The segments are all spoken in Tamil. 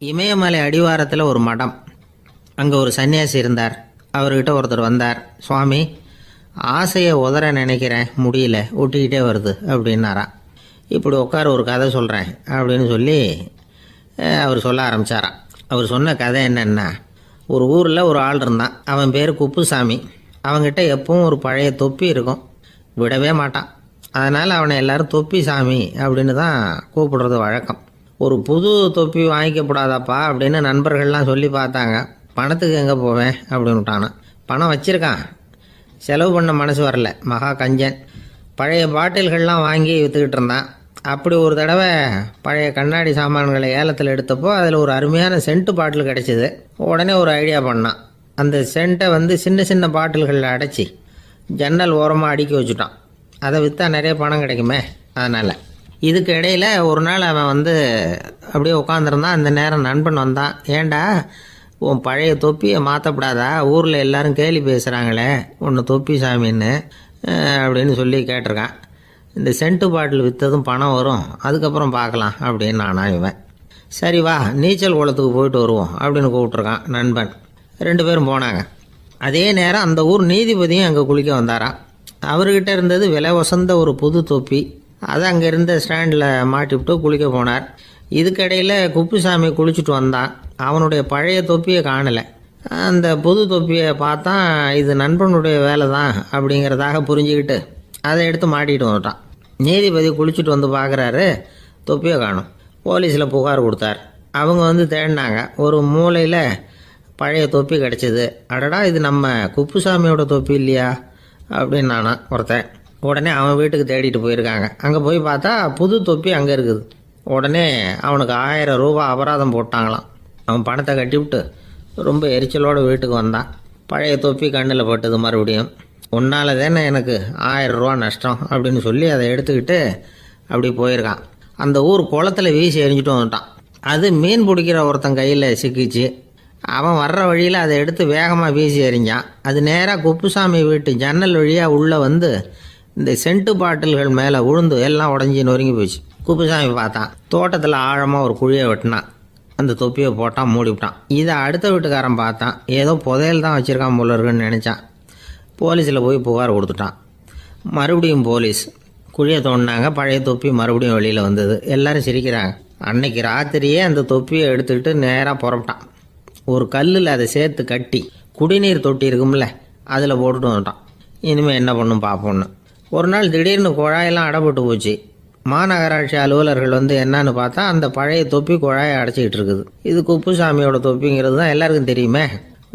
இமயமலை அடிவாரத்தில் ஒரு மடம். அங்கே ஒரு சன்னியாசி இருந்தார். அவர்கிட்ட ஒருத்தர் வந்தார். சுவாமி, ஆசையை உதற நினைக்கிறேன், முடியல, ஒட்டிக்கிட்டே வருது அப்படின்னாராம். இப்படி உட்கார, ஒரு கதை சொல்கிறேன் அப்படின்னு சொல்லி அவர் சொல்ல ஆரம்பித்தாராம். அவர் சொன்ன கதை என்னென்னா, ஒரு ஊரில் ஒரு ஆள் இருந்தான். அவன் பேர் குப்புசாமி. அவங்ககிட்ட எப்பவும் ஒரு பழைய தொப்பி இருக்கும், விடவே மாட்டான். அதனால் அவனை எல்லோரும் தொப்பி சாமி அப்படின்னு தான் கூப்பிடுறது வழக்கம். ஒரு புது தொப்பி வாங்கிக்கப்படாதாப்பா அப்படின்னு நண்பர்கள்லாம் சொல்லி பார்த்தாங்க. பணத்துக்கு எங்கே போவேன் அப்படின்னு விட்டானு. பணம் வச்சுருக்கான், செலவு பண்ண மனசு வரல, மகா கஞ்சன். பழைய பாட்டில்கள்லாம் வாங்கி விற்றுக்கிட்டு இருந்தான். அப்படி ஒரு தடவை பழைய கண்ணாடி சாமான்களை ஏலத்தில் எடுத்தப்போ அதில் ஒரு அருமையான சென்ட்டு பாட்டில் கிடச்சிது. உடனே ஒரு ஐடியா பண்ணான். அந்த சென்ட்டை சின்ன சின்ன பாட்டில்களில் அடைச்சி ஜன்னல் ஓரமாக அடுக்கி வச்சுட்டான். அதை விற்றா நிறைய பணம் கிடைக்குமே, அதனால். இதுக்கு இடையில் ஒரு நாள் அவன் அப்படியே உட்காந்துருந்தான். அந்த நேரம் நண்பன் வந்தான். ஏண்டா, உன் பழைய தொப்பியை மாற்றப்படாதா? ஊரில் எல்லோரும் கேலி பேசுகிறாங்களே ஒன்று தொப்பி சாமின்னு அப்படின்னு சொல்லி கேட்டிருக்கான். இந்த சென்ட்டு பாட்டில் விற்றதும் பணம் வரும், அதுக்கப்புறம் பார்க்கலாம் அப்படின்னு நானா இவன். சரி வா, நீச்சல் குளத்துக்கு போயிட்டு வருவோம் அப்படின்னு கூப்பிட்ருக்கான் நண்பன். 2 பேரும் போனாங்க. அதே நேரம் அந்த ஊர் நீதிபதியும் அங்கே குளிக்க வந்தாராம். அவர்கிட்ட இருந்தது விலை வசந்த ஒரு புது தொப்பி. அதை அங்கே இருந்த ஸ்டாண்டில் மாட்டிவிட்டு குளிக்க போனார். இதுக்கிடையில் குப்புசாமி குளிச்சுட்டு வந்தான். அவனுடைய பழைய தொப்பியை காணலை. அந்த புது தொப்பியை பார்த்தா இது நண்பனுடைய வேலை தான் அப்படிங்கிறதாக புரிஞ்சுக்கிட்டு அதை எடுத்து மாட்டிகிட்டு வந்துட்டான். நீதிபதி குளிச்சுட்டு வந்து பார்க்குறாரு, தொப்பியை காணும். போலீஸில் புகார் கொடுத்தார். அவங்க தேடினாங்க. ஒரு மூலையில் பழைய தொப்பி கிடச்சிது. அடடா, இது நம்ம குப்புசாமியோட தொப்பி இல்லையா அப்படின்னு நானா ஒருத்தன். உடனே அவன் வீட்டுக்கு தேடிட்டு போயிருக்காங்க. அங்கே போய் பார்த்தா புது தொப்பி அங்கே இருக்குது. உடனே அவனுக்கு 1000 ரூபா அபராதம் போட்டாங்களாம். அவன் பணத்தை கட்டிவிட்டு ரொம்ப எரிச்சலோடு வீட்டுக்கு வந்தான். பழைய தொப்பி கண்ணில் பட்டது. மறுபடியும், உன்னால் தானே எனக்கு 1000 ரூபா நஷ்டம் அப்படின்னு சொல்லி அதை எடுத்துக்கிட்டு அப்படி போயிருக்கான். அந்த ஊர் குளத்தில் வீசி எரிஞ்சிட்டு வந்துட்டான். அது மீன் பிடிக்கிற ஒருத்தன் கையில் சிக்கிச்சு. அவன் வர்ற வழியில் அதை எடுத்து வேகமாக வீசி எறிஞ்சான். அது நேராக குப்புசாமி வீட்டு ஜன்னல் வழியாக உள்ளே இந்த சென்ட்டு பாட்டில்கள் மேலே உழுந்து எல்லாம் உடஞ்சி நொறுங்கி போச்சு. குப்புசாமி பார்த்தான். தோட்டத்தில் ஆழமாக ஒரு குழியை வெட்டினான். அந்த தொப்பியை போட்டான், மூடிவிட்டான். இதை அடுத்த வீட்டுக்காரன் பார்த்தான். ஏதோ புதையல் தான் வச்சுருக்கான் போல இருக்குன்னு நினச்சான். போலீஸில் போய் புகார் கொடுத்துட்டான். மறுபடியும் போலீஸ் குழியை தோண்டினாங்க. பழைய தொப்பி மறுபடியும் வெளியில் வந்தது. எல்லோரும் சிரிக்கிறாங்க. அன்னைக்கு ராத்திரியே அந்த தொப்பியை எடுத்துக்கிட்டு நேராக புறப்பட்டான். ஒரு கல்லில் அதை சேர்த்து கட்டி குடிநீர் தொட்டி இருக்கும்ல, அதில் போட்டுட்டு வந்துட்டான். இனிமேல் என்ன பண்ணும் பார்ப்போன்னு. ஒரு நாள் திடீர்னு குழாயெல்லாம் அடைப்பட்டு போச்சு. மாநகராட்சி அலுவலர்கள் என்னன்னு பார்த்தா அந்த பழைய தொப்பி குழாயை அடைச்சிக்கிட்டு இருக்குது. இது குப்புசாமியோட தொப்பிங்கிறது தான் எல்லாருக்கும் தெரியுமே.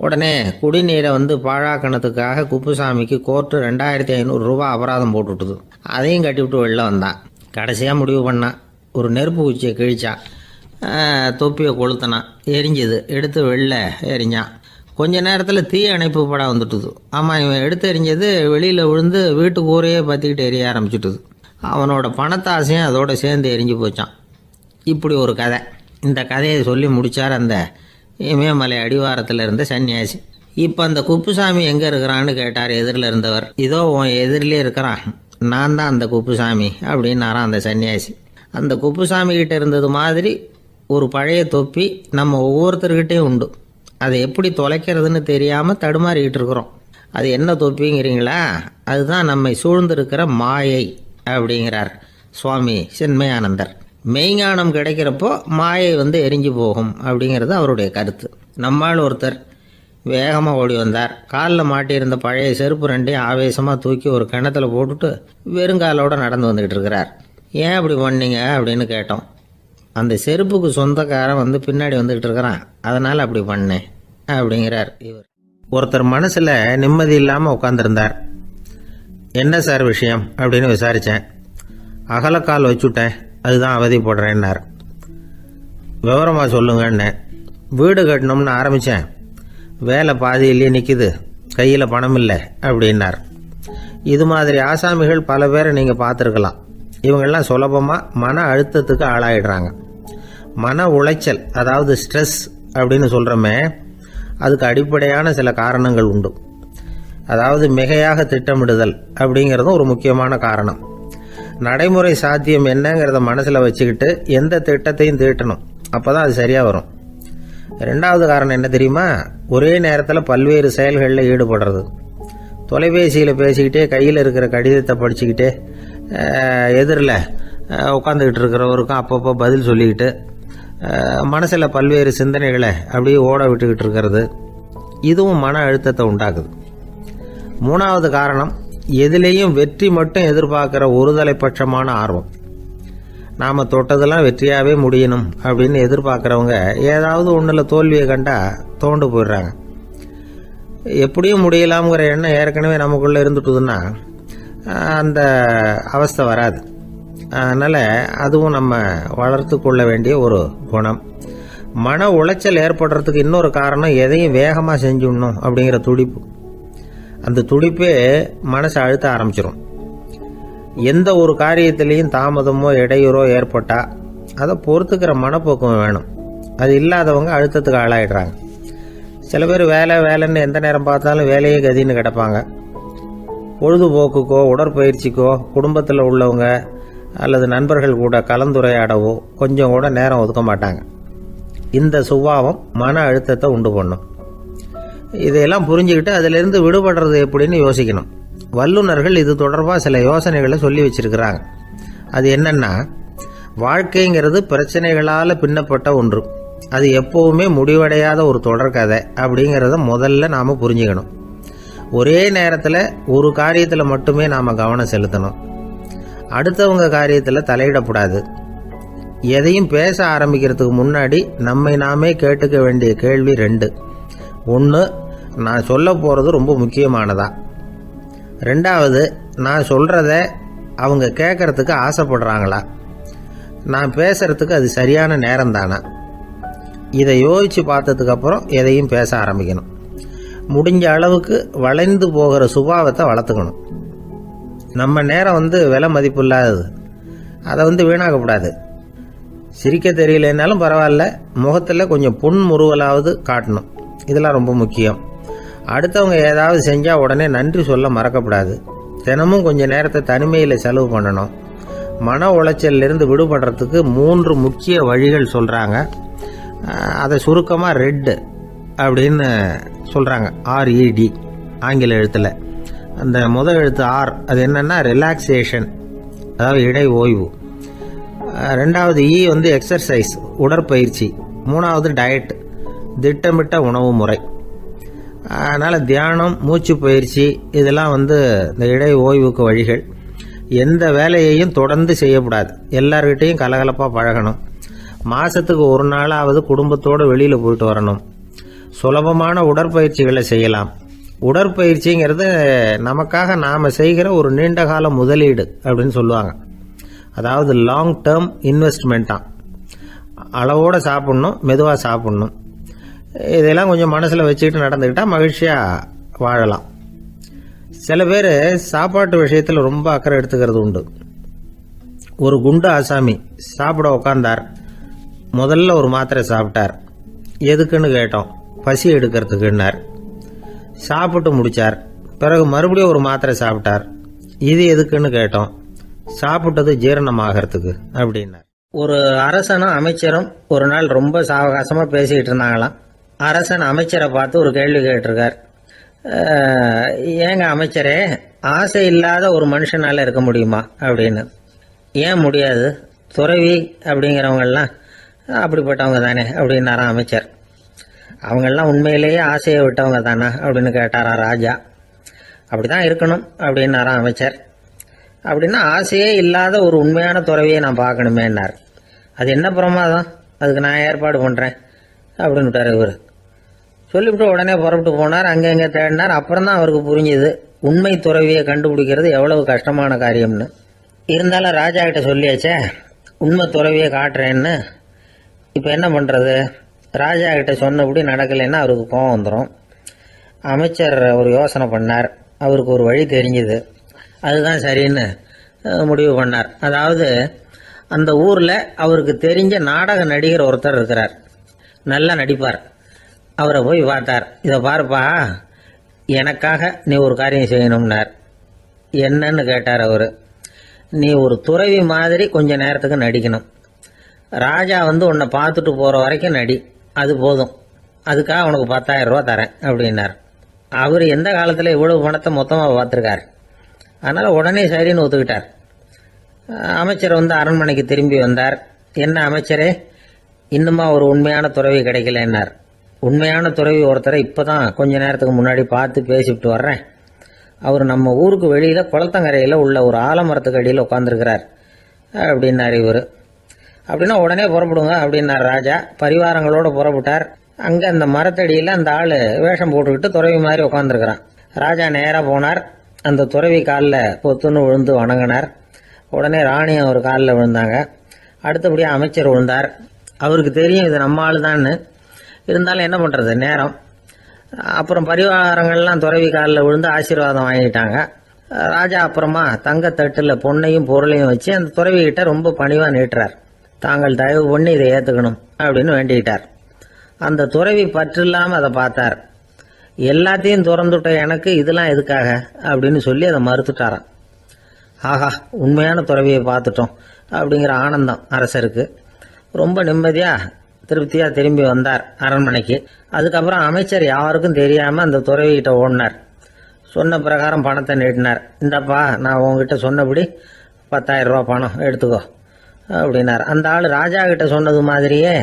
உடனே குடிநீரை பாழாக்கணத்துக்காக குப்புசாமிக்கு கோர்ட்டு 2500 ரூபா அபராதம் போட்டுவிட்டுது. அதையும் கட்டிவிட்டு வெளில வந்தான். கடைசியாக முடிவு பண்ணான். ஒரு நெருப்பு குச்சியை கிழிச்சான். தொப்பியை கொளுத்தினான். எரிஞ்சுது. எடுத்து வெளில எரிஞ்சான். கொஞ்ச நேரத்தில் தீ அணைப்பு படம் வந்துட்டுது. ஆமாம், இவன் எடுத்து எரிஞ்சது வெளியில் விழுந்து வீட்டு கூரையே பற்றிக்கிட்டு எரிய ஆரம்பிச்சுட்டுது. அவனோட பணத்தாசையும் அதோடு சேர்ந்து எரிஞ்சு போச்சான். இப்படி ஒரு கதை. இந்த கதையை சொல்லி முடித்தார் அந்த இமயமலை அடிவாரத்தில் இருந்த சன்னியாசி. இப்போ அந்த குப்புசாமி எங்கே இருக்கிறான்னு கேட்டார் எதிரில் இருந்தவர். இதோ உன் எதிரிலே இருக்கிறான், நான் தான் அந்த குப்புசாமி அப்படின்னாரான் அந்த சன்னியாசி. அந்த குப்புசாமி கிட்ட இருந்தது மாதிரி ஒரு பழைய தொப்பி நம்ம ஒவ்வொருத்தர்கிட்டையும் உண்டு. அதை எப்படி தொலைக்கிறதுன்னு தெரியாமல் தடுமாறிக்கிட்டு இருக்கிறோம். அது என்ன தொப்பிங்கிறீங்களா? அதுதான் நம்மை சூழ்ந்திருக்கிற மாயை அப்படிங்கிறார் சுவாமி சின்மயானந்தர். மெய்ஞானம் கிடைக்கிறப்போ மாயை எரிஞ்சு போகும் அப்படிங்கிறது அவருடைய கருத்து. நம்மால் ஒருத்தர் வேகமாக ஓடி வந்தார். காலில் மாட்டியிருந்த பழைய செருப்பு 2 ஆவேசமாக தூக்கி ஒரு கிணத்துல போட்டுட்டு வெறுங்காலோடு நடந்து வந்துக்கிட்டு இருக்கிறார். ஏன் அப்படி பண்ணீங்க அப்படின்னு கேட்டோம். அந்த செருப்புக்கு சொந்தக்காரன் பின்னாடி வந்துக்கிட்டு இருக்கிறான், அதனால் அப்படி பண்ணேன் அப்படிங்கிறார் இவர். ஒருத்தர் மனசில் நிம்மதி இல்லாமல் உட்காந்துருந்தார். என்ன சார் விஷயம் அப்படின்னு விசாரித்தேன். அகலக்கால் வச்சுட்டேன், அதுதான் அவதிப்படுறேன்னார். விவரமாக சொல்லுங்கன்னு. வீடு கட்டணும்னு ஆரம்பித்தேன், வேலை பாதியிலேயே நிற்கிது, கையில் பணம் இல்லை அப்படின்னார். இது மாதிரி ஆசாமிகள் பல பேரை நீங்கள் பார்த்துருக்கலாம். இவங்கெல்லாம் சுலபமாக மன அழுத்தத்துக்கு ஆளாயிடுறாங்க. மன உளைச்சல், அதாவது ஸ்ட்ரெஸ் அப்படின்னு சொல்கிறோமே, அதுக்கு அடிப்படையான சில காரணங்கள் உண்டு. அதாவது மிகையாக திட்டமிடுதல் அப்படிங்கிறதும் ஒரு முக்கியமான காரணம். நடைமுறை சாத்தியம் என்னங்கிறத மனசில் வச்சுக்கிட்டு எந்த திட்டத்தையும் தீட்டணும், அப்போ தான் அது சரியாக வரும். ரெண்டாவது காரணம் என்ன தெரியுமா? ஒரே நேரத்தில் பல்வேறு செயல்களில் ஈடுபடுறது. தொலைபேசியில் பேசிக்கிட்டே கையில் இருக்கிற கடிதத்தை படிச்சுக்கிட்டே எதிரில் உட்காந்துக்கிட்டு இருக்கிறவருக்கும் அப்பப்போ பதில் சொல்லிக்கிட்டு மனசில் பல்வேறு சிந்தனைகளை அப்படியே ஓட விட்டுக்கிட்டு இருக்கிறது, இதுவும் மன அழுத்தத்தை உண்டாக்குது. மூணாவது காரணம், எதிலேயும் வெற்றி மட்டும் எதிர்பார்க்குற ஒருதலைப்பட்சமான ஆர்வம். நாம் தொட்டதெல்லாம் வெற்றியாகவே முடியணும் அப்படின்னு எதிர்பார்க்குறவங்க ஏதாவது ஒன்றில் தோல்வியை கண்டா தோண்டு போயிடுறாங்க. எப்படியும் முடியலாம்ங்கிற எண்ணம் ஏற்கனவே நமக்குள்ளே இருந்துட்டுதுன்னா அந்த அவஸ்தை வராது. அதனால் அதுவும் நம்ம வளர்த்து கொள்ள வேண்டிய ஒரு குணம். மன உளைச்சல் ஏற்படுறதுக்கு இன்னொரு காரணம், எதையும் வேகமாக செஞ்சுடணும் அப்படிங்கிற துடிப்பு. அந்த துடிப்பே மனசை அழுத்த ஆரம்பிச்சிடும். எந்த ஒரு காரியத்திலையும் தாமதமோ இடையூறோ ஏற்பட்டால் அதை பொறுத்துக்கிற மனப்போக்கம் வேணும். அது இல்லாதவங்க அழுத்தத்துக்கு ஆளாயிடுறாங்க. சில பேர் வேலைன்னு எந்த நேரம் பார்த்தாலும் வேலையே கதின்னு கிடப்பாங்க. பொழுதுபோக்குக்கோ உடற்பயிற்சிக்கோ குடும்பத்தில் உள்ளவங்க அல்லது நண்பர்கள் கூட கலந்துரையாடவோ கொஞ்சம் கூட நேரம் ஒதுக்க மாட்டாங்க. இந்த சுபாவம் மன அழுத்தத்தை உண்டு பண்ணும். இதையெல்லாம் புரிஞ்சுக்கிட்டு அதிலிருந்து விடுபடுறது எப்படின்னு யோசிக்கணும். வல்லுநர்கள் இது தொடர்பாக சில யோசனைகளை சொல்லி வச்சிருக்கிறாங்க. அது என்னன்னா, வாழ்க்கைங்கிறது பிரச்சனைகளால் பின்னப்பட்ட ஒன்று. அது எப்போவுமே முடிவடையாத ஒரு தொடர்கதை அப்படிங்கிறத முதல்ல நாம் புரிஞ்சுக்கணும். ஒரே நேரத்தில் ஒரு காரியத்தில் மட்டுமே நாம் கவனம் செலுத்தணும். அடுத்தவங்க காரியத்தில் தலையிடக்கூடாது. எதையும் பேச ஆரம்பிக்கிறதுக்கு முன்னாடி நம்மை நாமே கேட்டுக்க வேண்டிய கேள்வி 2. 1, நான் சொல்ல போகிறது ரொம்ப முக்கியமானதா? 2வது, நான் சொல்கிறத அவங்க கேட்கறதுக்கு ஆசைப்படுறாங்களா? நான் பேசுறதுக்கு அது சரியான நேரம் தானா? இதை யோசித்து பார்த்ததுக்கப்புறம் எதையும் பேச ஆரம்பிக்கணும். முடிஞ்ச அளவுக்கு வளைந்து போகிற சுபாவத்தை வளர்த்துக்கணும். நம்ம நேரம் விலை மதிப்பு இல்லாதது. அதை வீணாக்கக்கூடாது. சிரிக்க தெரியலனாலும் பரவாயில்ல, முகத்தில் கொஞ்சம் புன்முறுவலாவது காட்டணும். இதெல்லாம் ரொம்ப முக்கியம். அடுத்தவங்க ஏதாவது செஞ்சால் உடனே நன்றி சொல்ல மறக்கக்கூடாது. தினமும் கொஞ்சம் நேரத்தை தனிமையில் செலவு பண்ணணும். மன உளைச்சலிருந்து விடுபடுறதுக்கு 3 முக்கிய வழிகள் சொல்கிறாங்க. அதை சுருக்கமாக ரெட் அப்படின்னு சொல்கிறாங்க. RED ஆங்கில எழுத்தில். அந்த முதல் எழுத்து R, அது என்னென்னா ரிலாக்ஸேஷன், அதாவது இடை ஓய்வு. 2வது E எக்ஸர்சைஸ், உடற்பயிற்சி. 3வது டயட், திட்டமிட்ட உணவு முறை. அதனால் தியானம், மூச்சு பயிற்சி இதெல்லாம் இந்த இடை ஓய்வுக்கு வழிகள். எந்த வேலையையும் தொடர்ந்து செய்யக்கூடாது. எல்லார்கிட்டையும் கலகலப்பாக பழகணும். மாதத்துக்கு ஒரு நாளாவது குடும்பத்தோடு வெளியில் போயிட்டு வரணும். சுலபமான உடற்பயிற்சிகளை செய்யலாம். உடற்பயிற்சிங்கிறது நமக்காக நாம் செய்கிற ஒரு நீண்டகால முதலீடு அப்படின்னு சொல்லுவாங்க. அதாவது லாங் டேர்ம் இன்வெஸ்ட்மெண்ட்டாக. அளவோடு சாப்பிட்ணும், மெதுவாக சாப்பிட்ணும். இதெல்லாம் கொஞ்சம் மனசில் வச்சுக்கிட்டு நடந்துக்கிட்டால் மகிழ்ச்சியாக வாழலாம். சில பேர் சாப்பாட்டு விஷயத்தில் ரொம்ப அக்கறை எடுத்துக்கிறது உண்டு. ஒரு குண்டு ஆசாமி சாப்பிட உக்காந்தார். முதல்ல ஒரு மாத்திரை சாப்பிட்டார். எதுக்குன்னு கேட்டோம். பசி எடுக்கிறதுக்குன்னார். சாப்பிட்டு முடித்தார். பிறகு மறுபடியும் ஒரு மாத்திரை சாப்பிட்டார். இது எதுக்குன்னு கேட்டோம். சாப்பிட்டது ஜீரணமாகறதுக்கு அப்படின்னார். ஒரு அரசனும் அமைச்சரும் ஒரு நாள் ரொம்ப சாவகாசமாக பேசிக்கிட்டு இருந்தாங்களாம். அரசன் அமைச்சரை பார்த்து ஒரு கேள்வி கேட்டிருக்கார். ஏங்க அமைச்சரே, ஆசை இல்லாத ஒரு மனுஷனால் இருக்க முடியுமா அப்படின்னு. ஏன் முடியாது? துறவி அப்படிங்கிறவங்கெல்லாம் அப்படிப்பட்டவங்க தானே அப்படின்னாராம் அமைச்சர். அவங்கெல்லாம் உண்மையிலேயே ஆசையை விட்டவங்க தானா அப்படின்னு கேட்டாராம் ராஜா. அப்படி தான் இருக்கணும் அப்படின்னாராம் அமைச்சர். அப்படின்னா ஆசையே இல்லாத ஒரு உண்மையான துறவியை நான் பார்க்கணுமேன்னார். அது என்ன பிரமாதம், அதுக்கு நான் ஏற்பாடு பண்ணுறேன் அப்படின்னு விட்டார் இவர். சொல்லிவிட்டு உடனே புறப்பட்டு போனார். அங்கே இங்கே தேடினார். அப்புறம் தான் அவருக்கு புரிஞ்சுது உண்மை துறவியை கண்டுபிடிக்கிறது எவ்வளவு கஷ்டமான காரியம்னு. இருந்தாலும் ராஜா கிட்ட சொல்லியாச்சே, உண்மை துறவியை காட்டுறேன்னு. இப்போ என்ன பண்ணுறது? ராஜா கிட்ட சொன்னபடி நடக்கலைன்னா அவருக்கு கோபம் வந்துடும். அமைச்சர் ஒரு யோசனை பண்ணார். அவருக்கு ஒரு வழி தெரிஞ்சுது. அதுதான் சரின்னு முடிவு பண்ணார். அதாவது அந்த ஊரில் அவருக்கு தெரிஞ்ச நாடக நடிகர் ஒருத்தர் இருக்கிறார். நல்லா நடிப்பார். அவரை போய் பார்த்தார். இதை பாருப்பா, எனக்காக நீ ஒரு காரியம் செய்யணும்னார். என்னன்னு கேட்டார் அவர். நீ ஒரு துறவி மாதிரி கொஞ்ச நேரத்துக்கு நடிக்கணும். ராஜா உன்னை பார்த்துட்டு போகிற வரைக்கும் நடி. அது போதும், அதுக்காக உனக்கு 10,000 ரூபா தரேன் அப்படின்னார். அவர் எந்த காலத்தில் இவ்வளவு பணத்தை மொத்தமாக பார்த்துருக்கார். அதனால் உடனே சரின்னு ஒத்துக்கிட்டார். அமைச்சர் அரண்மனைக்கு திரும்பி வந்தார். என்ன அமைச்சரே, இன்னுமா ஒரு உண்மையான துறவி கிடைக்கலன்னார். உண்மையான துறவி ஒருத்தரை இப்போ தான் கொஞ்ச நேரத்துக்கு முன்னாடி பார்த்து பேசிவிட்டு வர்றேன். அவர் நம்ம ஊருக்கு வெளியில் குளத்தங்கரையில் உள்ள ஒரு ஆலமரத்துக்கு அடியில் உட்காந்துருக்கிறார் அப்படின்னார் இவர். அப்படின்னா உடனே புறப்படுங்க அப்படின்னார் ராஜா. பரிவாரங்களோடு புறப்பட்டார். அங்கே அந்த மரத்தடியில் அந்த ஆள் வேஷம் போட்டுக்கிட்டு துறவி மாதிரி உட்காந்துருக்கிறான். ராஜா நேராக போனார். அந்த துறவி காலில் பொத்துன்னு விழுந்து வணங்கினார். உடனே ராணியும் அவர் காலில் விழுந்தாங்க. அடுத்தபடியாக அமைச்சர் விழுந்தார். அவருக்கு தெரியும் இது நம்ம ஆள் தான்னு. இருந்தாலும் என்ன பண்ணுறது, நேரம். அப்புறம் பரிவாரங்கள்லாம் துறவி காலில் விழுந்து ஆசீர்வாதம் வாங்கிட்டாங்க. ராஜா அப்புறமா தங்கத்தட்டில் பொண்ணையும் பொருளையும் வச்சு அந்த துறவிகிட்ட ரொம்ப பணிவாக நீட்டுறார். தாங்கள் தயவு பண்ணி இதை ஏற்றுக்கணும் அப்படின்னு வேண்டிக்கிட்டார். அந்த துறவி பற்று இல்லாமல் அதை பார்த்தார். எல்லாத்தையும் திறந்துட்ட எனக்கு இதெல்லாம் எதுக்காக அப்படின்னு சொல்லி அதை மறுத்துட்டாராம். ஆஹா, உண்மையான துறவியை பார்த்துட்டோம் அப்படிங்கிற ஆனந்தம் அரசருக்கு. ரொம்ப நிம்மதியாக திருப்தியாக திரும்பி வந்தார் அரண்மனைக்கு. அதுக்கப்புறம் அமைச்சர் யாருக்கும் தெரியாமல் அந்த துறவிகிட்ட ஓடினார். சொன்ன பிரகாரம் பணத்தை நீட்டினார். இந்தப்பா, நான் உங்ககிட்ட சொன்னபடி 10,000 ரூபா பணம் எடுத்துக்கோ அப்படின்னார். அந்த ஆள் ராஜா கிட்ட சொன்னது மாதிரியே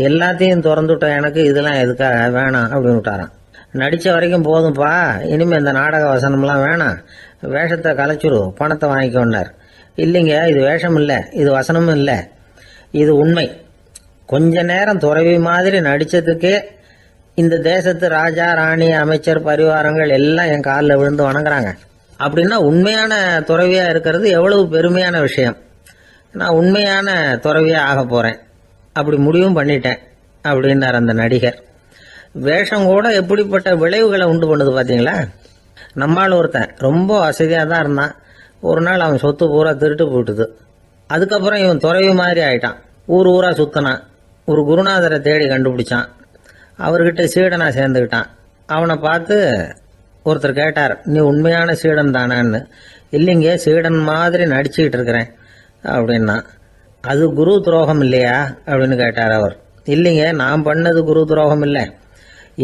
எல்லாத்தையும் திறந்துவிட்ட எனக்கு இதெல்லாம் எதுக்காக வேணாம் அப்படின்னு விட்டாரான். நடித்த வரைக்கும் போதும்ப்பா, இனிமேல் இந்த நாடக வசனம்லாம் வேணாம், வேஷத்தை கலைச்சிரு, பணத்தை வாங்கிக்கோன்னார். இல்லைங்க, இது வேஷம் இல்லை, இது வசனமும் இல்லை, இது உண்மை. கொஞ்ச நேரம் துறவி மாதிரி நடித்ததுக்கே இந்த தேசத்து ராஜா, ராணி, அமைச்சர், பரிவாரங்கள் எல்லாம் என் காலில் விழுந்து வணங்குறாங்க. அப்படின்னா உண்மையான துறவியாக இருக்கிறது எவ்வளவு பெருமையான விஷயம். நான் உண்மையான துறவியாக ஆக போகிறேன், அப்படி முடிவும் பண்ணிட்டேன் அப்படின்னார் அந்த நடிகர். வேஷம் கூட எப்படிப்பட்ட விளைவுகளை உண்டு பண்ணுது பார்த்தீங்களா. நம்மால் ஒருத்தன் ரொம்ப வசதியாக தான் இருந்தான். ஒரு நாள் அவன் சொத்து பூரா திருட்டு போயிட்டுது. அதுக்கப்புறம் இவன் துறவி மாதிரி ஆயிட்டான். ஊர் ஊராக சுற்றினான். ஒரு குருநாதரை தேடி கண்டுபிடிச்சான். அவர்கிட்ட சீடனா சேர்ந்துக்கிட்டான். அவனை பார்த்து ஒருத்தர் கேட்டார், நீ உண்மையான சீடன் தானான்னு. இல்லைங்க, சீடன் மாதிரி நடிச்சுக்கிட்டு இருக்கிறேன் அப்படின்னா. அது குரு துரோகம் இல்லையா அப்படின்னு கேட்டார் அவர். இல்லைங்க, நான் பண்ணது குரு துரோகம் இல்லை,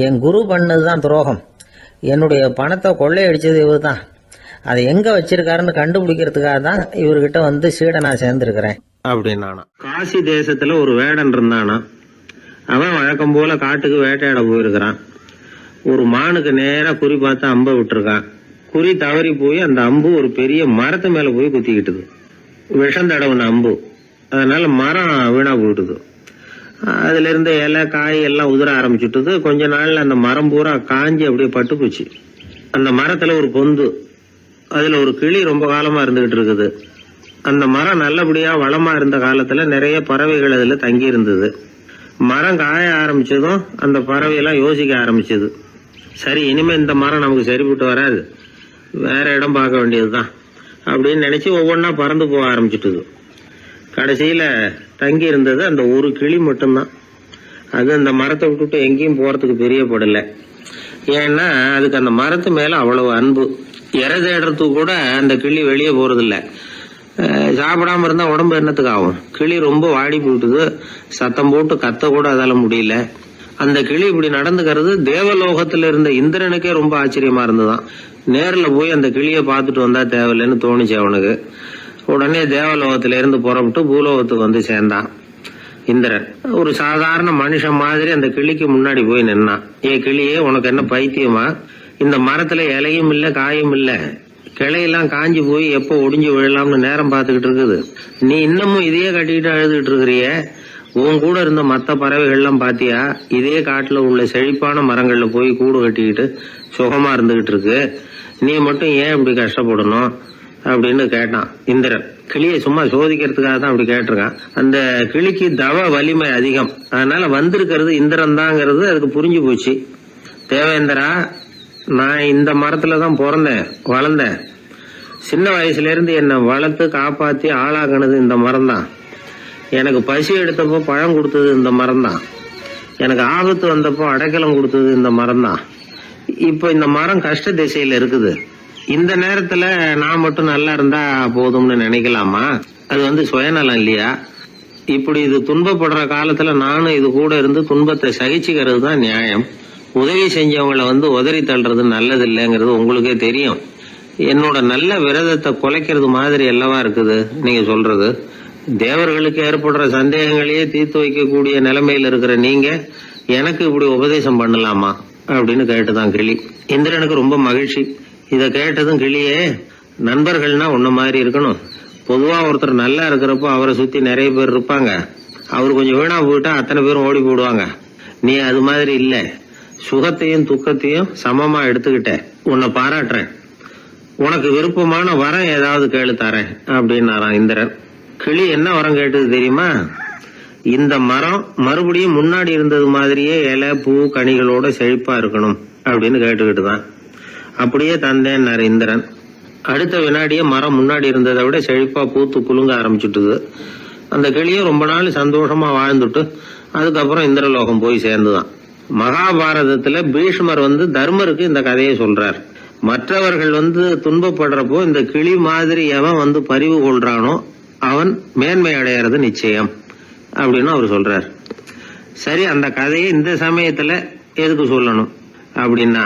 என் குரு பண்ணது தான் துரோகம். என்னுடைய பணத்தை கொள்ளையடிச்சது இவர் தான். அதை எங்கே வச்சிருக்காருன்னு கண்டுபிடிக்கிறதுக்காக தான் இவர்கிட்ட சீடனா சேர்ந்துருக்கிறேன் அப்படின்னானா. காசி தேசத்துல ஒரு வேடன் இருந்தானா. அவன் வழக்கம் போல காட்டுக்கு வேட்டையாட போயிருக்கிறான். ஒரு மானுக்கு நேரா குறி பார்த்து அம்பை விட்டுருக்கான். குறி தவறி போய் அந்த அம்பு ஒரு பெரிய மரத்து மேல போய் குத்திக்கிட்டுது. விஷம் தடவுன அம்பு. அதனால மரம் வீணா போயிட்டுது. அதுல இருந்த இலை காய் எல்லாம் உதிர ஆரம்பிச்சுட்டுது. கொஞ்ச நாள்ல அந்த மரம் பூரா காஞ்சி அப்படியே பட்டு போச்சு. அந்த மரத்துல ஒரு பொந்து, அதுல ஒரு கிளி ரொம்ப காலமா இருந்துகிட்டு இருக்குது. அந்த மரம் நல்லபடியா வளமா இருந்த காலத்துல நிறைய பறவைகள் அதுல தங்கி இருந்தது. மரம் காய ஆரம்பிச்சதும் அந்த பறவையெல்லாம் யோசிக்க ஆரம்பிச்சது. சரி, இனிமே இந்த மரம் நமக்கு சரிபட்டு வராது, வேற இடம் பார்க்க வேண்டியதுதான் அப்படின்னு நினைச்சு ஒவ்வொன்னா பறந்து போக ஆரம்பிச்சுட்டுது. கடைசியில தங்கி இருந்தது அந்த ஒரு கிளி மட்டும்தான். அது அந்த மரத்தை விட்டுட்டு எங்கேயும் போறதுக்கு பிரியப்படல. ஏன்னா அதுக்கு அந்த மரத்து மேல அவ்வளவு அன்பு. இறை தேடுறதுக்கு கூட அந்த கிளி வெளியே போறதில்ல. சாப்பிடாம இருந்தா உடம்பு என்னத்துக்கு ஆகும். கிளி ரொம்ப வாடி போயிட்டுது. சத்தம் போட்டு கத்த கூட அதால முடியல. அந்த கிளி இப்படி நடந்துக்கிறது தேவலோகத்துல இருந்த இந்திரனுக்கே ரொம்ப ஆச்சரியமா இருந்துதான். நேரில் போய் அந்த கிளியை பார்த்துட்டு வந்தா தேவையில்லைன்னு தோணுச்சு அவனுக்கு. உடனே தேவலோகத்தில இருந்து புறப்பட்டு பூலோகத்துக்கு சேர்ந்தான் இந்திரன். ஒரு சாதாரண மனுஷன் மாதிரி அந்த கிளிக்கு முன்னாடி போய் நின்னான். ஏ கிளியே, உனக்கு என்ன பைத்தியமா? இந்த மரத்துல இலையும் இல்ல, காயும் இல்ல, கிளையெல்லாம் காஞ்சி போய் எப்போ ஒடிஞ்சு விழலாம்னு நேரம் பார்த்துக்கிட்டு இருக்குது. நீ இன்னமும் இதையே கட்டிக்கிட்டு அழுதுகிட்டு இருக்கிறிய. உன் கூட இருந்த மற்ற பறவைகள்லாம் பாத்தியா? இதே காட்டுல உள்ள செழிப்பான மரங்கள்ல போய் கூடு கட்டிக்கிட்டு சுகமா இருந்துகிட்டு இருக்கு. நீ மட்டும் ஏன் இப்படி கஷ்டப்படணும் அப்படின்னு கேட்டான் இந்திரன். கிளியை சும்மா சோதிக்கிறதுக்காக தான் அப்படி கேட்டிருக்கான். அந்த கிளிக்கு தவ வலிமை அதிகம். அதனால வந்திருக்கிறது இந்திரன் தாங்கிறது அதுக்கு புரிஞ்சு போச்சு. தேவேந்திரா, நான் இந்த மரத்துலதான் பிறந்தேன், வளர்ந்தேன். சின்ன வயசுல இருந்து என்னை வளர்த்து காப்பாத்தி ஆளாக்குனது இந்த மரம் தான். எனக்கு பசி எடுத்தப்போ பழம் கொடுத்தது இந்த மரம் தான். எனக்கு ஆபத்து வந்தப்போ அடைக்கலம் கொடுத்தது இந்த மரம் தான். இப்ப இந்த மரம் கஷ்ட திசையில இருக்குது. இந்த நேரத்துல நான் மட்டும் நல்லா இருந்தா போதும்னு நினைக்கலாமா? அது சுயநலம் இல்லையா? இப்படி இது துன்பப்படுற காலத்துல நானும் இது கூட இருந்து துன்பத்தை சகிச்சுக்கிறது தான் நியாயம். உதவி செஞ்சவங்களை உதறி தள்ளுறது நல்லது இல்லைங்கிறது உங்களுக்கே தெரியும். என்னோட நல்ல விரதத்தை குலைக்கிறது மாதிரி அல்லவா இருக்குது நீங்க சொல்றது. தேவர்களுக்கு ஏற்படுற சந்தேகங்களையே தீர்த்து வைக்கக்கூடிய நிலைமையில இருக்கிற நீங்க எனக்கு இப்படி உபதேசம் பண்ணலாமா அப்படின்னு கேட்டுதான் கிளி. இந்திரனுக்கு ரொம்ப மகிழ்ச்சி. இத கேட்டதும் கிளியே, நண்பர்கள்னா உன்ன மாதிரி இருக்கணும். பொதுவா ஒருத்தர் நல்லா இருக்கிறப்போ அவரை சுத்தி நிறைய பேர் இருப்பாங்க. அவர் கொஞ்சம் வீணா போயிட்டா அத்தனை பேரும் ஓடி போடுவாங்க. நீ அது மாதிரி இல்ல, சுகத்தையும் துக்கத்தையும் சமமா எடுத்துக்கிட்ட. உன்னை பாராட்டுறேன். உனக்கு விருப்பமான வரம் ஏதாவது கேளு தரேன் அப்படின்னாராம் இந்திரன். கிளி என்ன வரம் கேட்டது தெரியுமா? இந்த மரம் மறுபடியும் முன்னாடி இருந்தது மாதிரியே இலை பூ கனிகளோட செழிப்பா இருக்கணும் அப்படின்னு கேட்டுக்கிட்டுதான். அப்படியே தந்தேன்னாரு இந்திரன். அடுத்த வினாடியே மரம் முன்னாடி இருந்ததை விட செழிப்பா பூத்து குலுங்க ஆரம்பிச்சுட்டுது. அந்த கிளியும் ரொம்ப நாள் சந்தோஷமா வாழ்ந்துட்டு அதுக்கப்புறம் இந்திரலோகம் போய் சேர்ந்துதான். மகாபாரதத்துல பீஷ்மர் தர்மருக்கு இந்த கதையை சொல்றார். மற்றவர்கள் துன்பப்படுறப்போ இந்த கிளி மாதிரி எவன் பரிவு கொள்றானோ அவன் மேன்மை அடையறது நிச்சயம் அப்படின்னு அவர் சொல்றார். சரி, அந்த கதையை இந்த சமயத்துல எதுக்கு சொல்லணும் அப்படின்னா,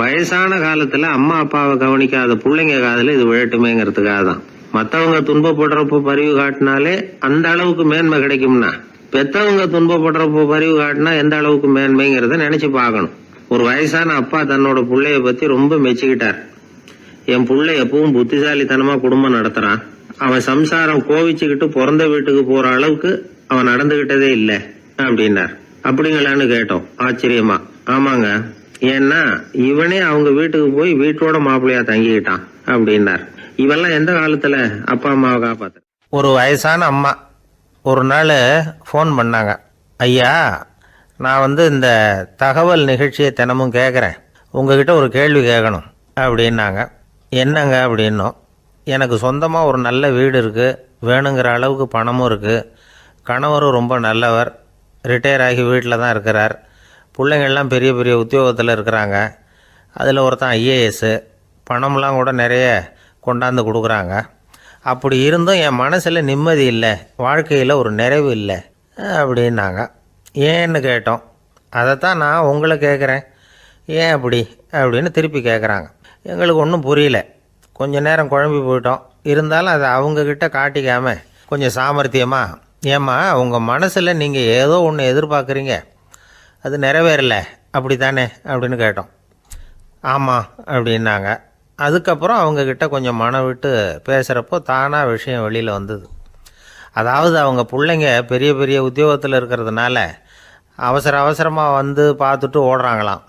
வயசான காலத்துல அம்மா அப்பாவை கவனிக்காத பிள்ளைங்க காதல இது விழட்டுமேங்கிறதுக்காக தான். மத்தவங்க துன்பப்படுறப்போ பரிவு காட்டினாலே அந்த அளவுக்கு மேன்மை கிடைக்கும்னா, பெத்தவங்க துன்பப்படுறப்போ பரிவு காட்டினா எந்த அளவுக்கு மேன்மைங்கிறத நினைச்சு பார்க்கணும். ஒரு வயசான அப்பா தன்னோட பிள்ளைய பத்தி ரொம்ப மெச்சுக்கிட்டார். என் பிள்ளை எப்பவும் புத்திசாலித்தனமா குடும்பம் நடத்துறான். அவன் சம்சாரம் கோவிச்சுக்கிட்டு பிறந்த வீட்டுக்கு போற அளவுக்கு அவன் நடந்துகிட்டதே இல்லை அப்படின்னார். அப்படிங்களான்னு கேட்டோம் ஆச்சரியமா. ஆமாங்க, ஏன்னா இவனே அவங்க வீட்டுக்கு போய் வீட்டோட மாப்பிள்ளையா தங்கிக்கிட்டான் அப்படின்னார். இவெல்லாம் எந்த காலத்துல அப்பா அம்மாவை காப்பாத்து. ஒரு வயசான அம்மா ஒரு நாள் ஃபோன் பண்ணாங்க. ஐயா, நான் இந்த தகவல் நிகழ்ச்சியை தினமும் கேட்குறேன், உங்ககிட்ட ஒரு கேள்வி கேட்கணும் அப்படின்னாங்க. என்னங்க அப்படின்னோம். எனக்கு சொந்தமாக ஒரு நல்ல வீடு இருக்குது, வேணுங்கிற அளவுக்கு பணமும் இருக்குது, கணவரும் ரொம்ப நல்லவர், ரிட்டையர் ஆகி வீட்டில் தான் இருக்கிறார், பிள்ளைங்கள்லாம் பெரிய பெரிய உத்தியோகத்தில் இருக்கிறாங்க, அதில் ஒருத்தன் ஐஏஎஸ்ஸு, பணம்லாம் கூட நிறைய கொண்டாந்து கொடுக்குறாங்க. அப்படி இருந்தும் என் மனசில் நிம்மதி இல்லை, வாழ்க்கையில் ஒரு நிறைவு இல்லை அப்படின்னாங்க. ஏன்னு கேட்டோம். அதைத்தான் நான் உங்களை கேட்குறேன், ஏன் அப்படி அப்படின்னு திருப்பி கேட்குறாங்க. எங்களுக்கு ஒன்றும் புரியல. கொஞ்ச நேரம் குழம்பி போயிட்டோம். இருந்தாலும் அதை அவங்கக்கிட்ட காட்டிக்காமல் கொஞ்சம் சாமர்த்தியமாக, ஏம்மா உங்கள் மனசில் நீங்கள் ஏதோ ஒன்று எதிர்பார்க்குறீங்க, அது நிறைவேறலை அப்படி தானே அப்படின்னு கேட்டோம். ஆமாம் அப்படின்னாங்க. அதுக்கப்புறம் அவங்கக்கிட்ட கொஞ்சம் மனம் விட்டு பேசுகிறப்போ தானாக விஷயம் வெளியில் வந்தது. அதாவது அவங்க பிள்ளைங்க பெரிய பெரிய உத்தியோகத்தில் இருக்கிறதுனால அவசரமாக பார்த்துட்டு ஓடுறாங்களாம்.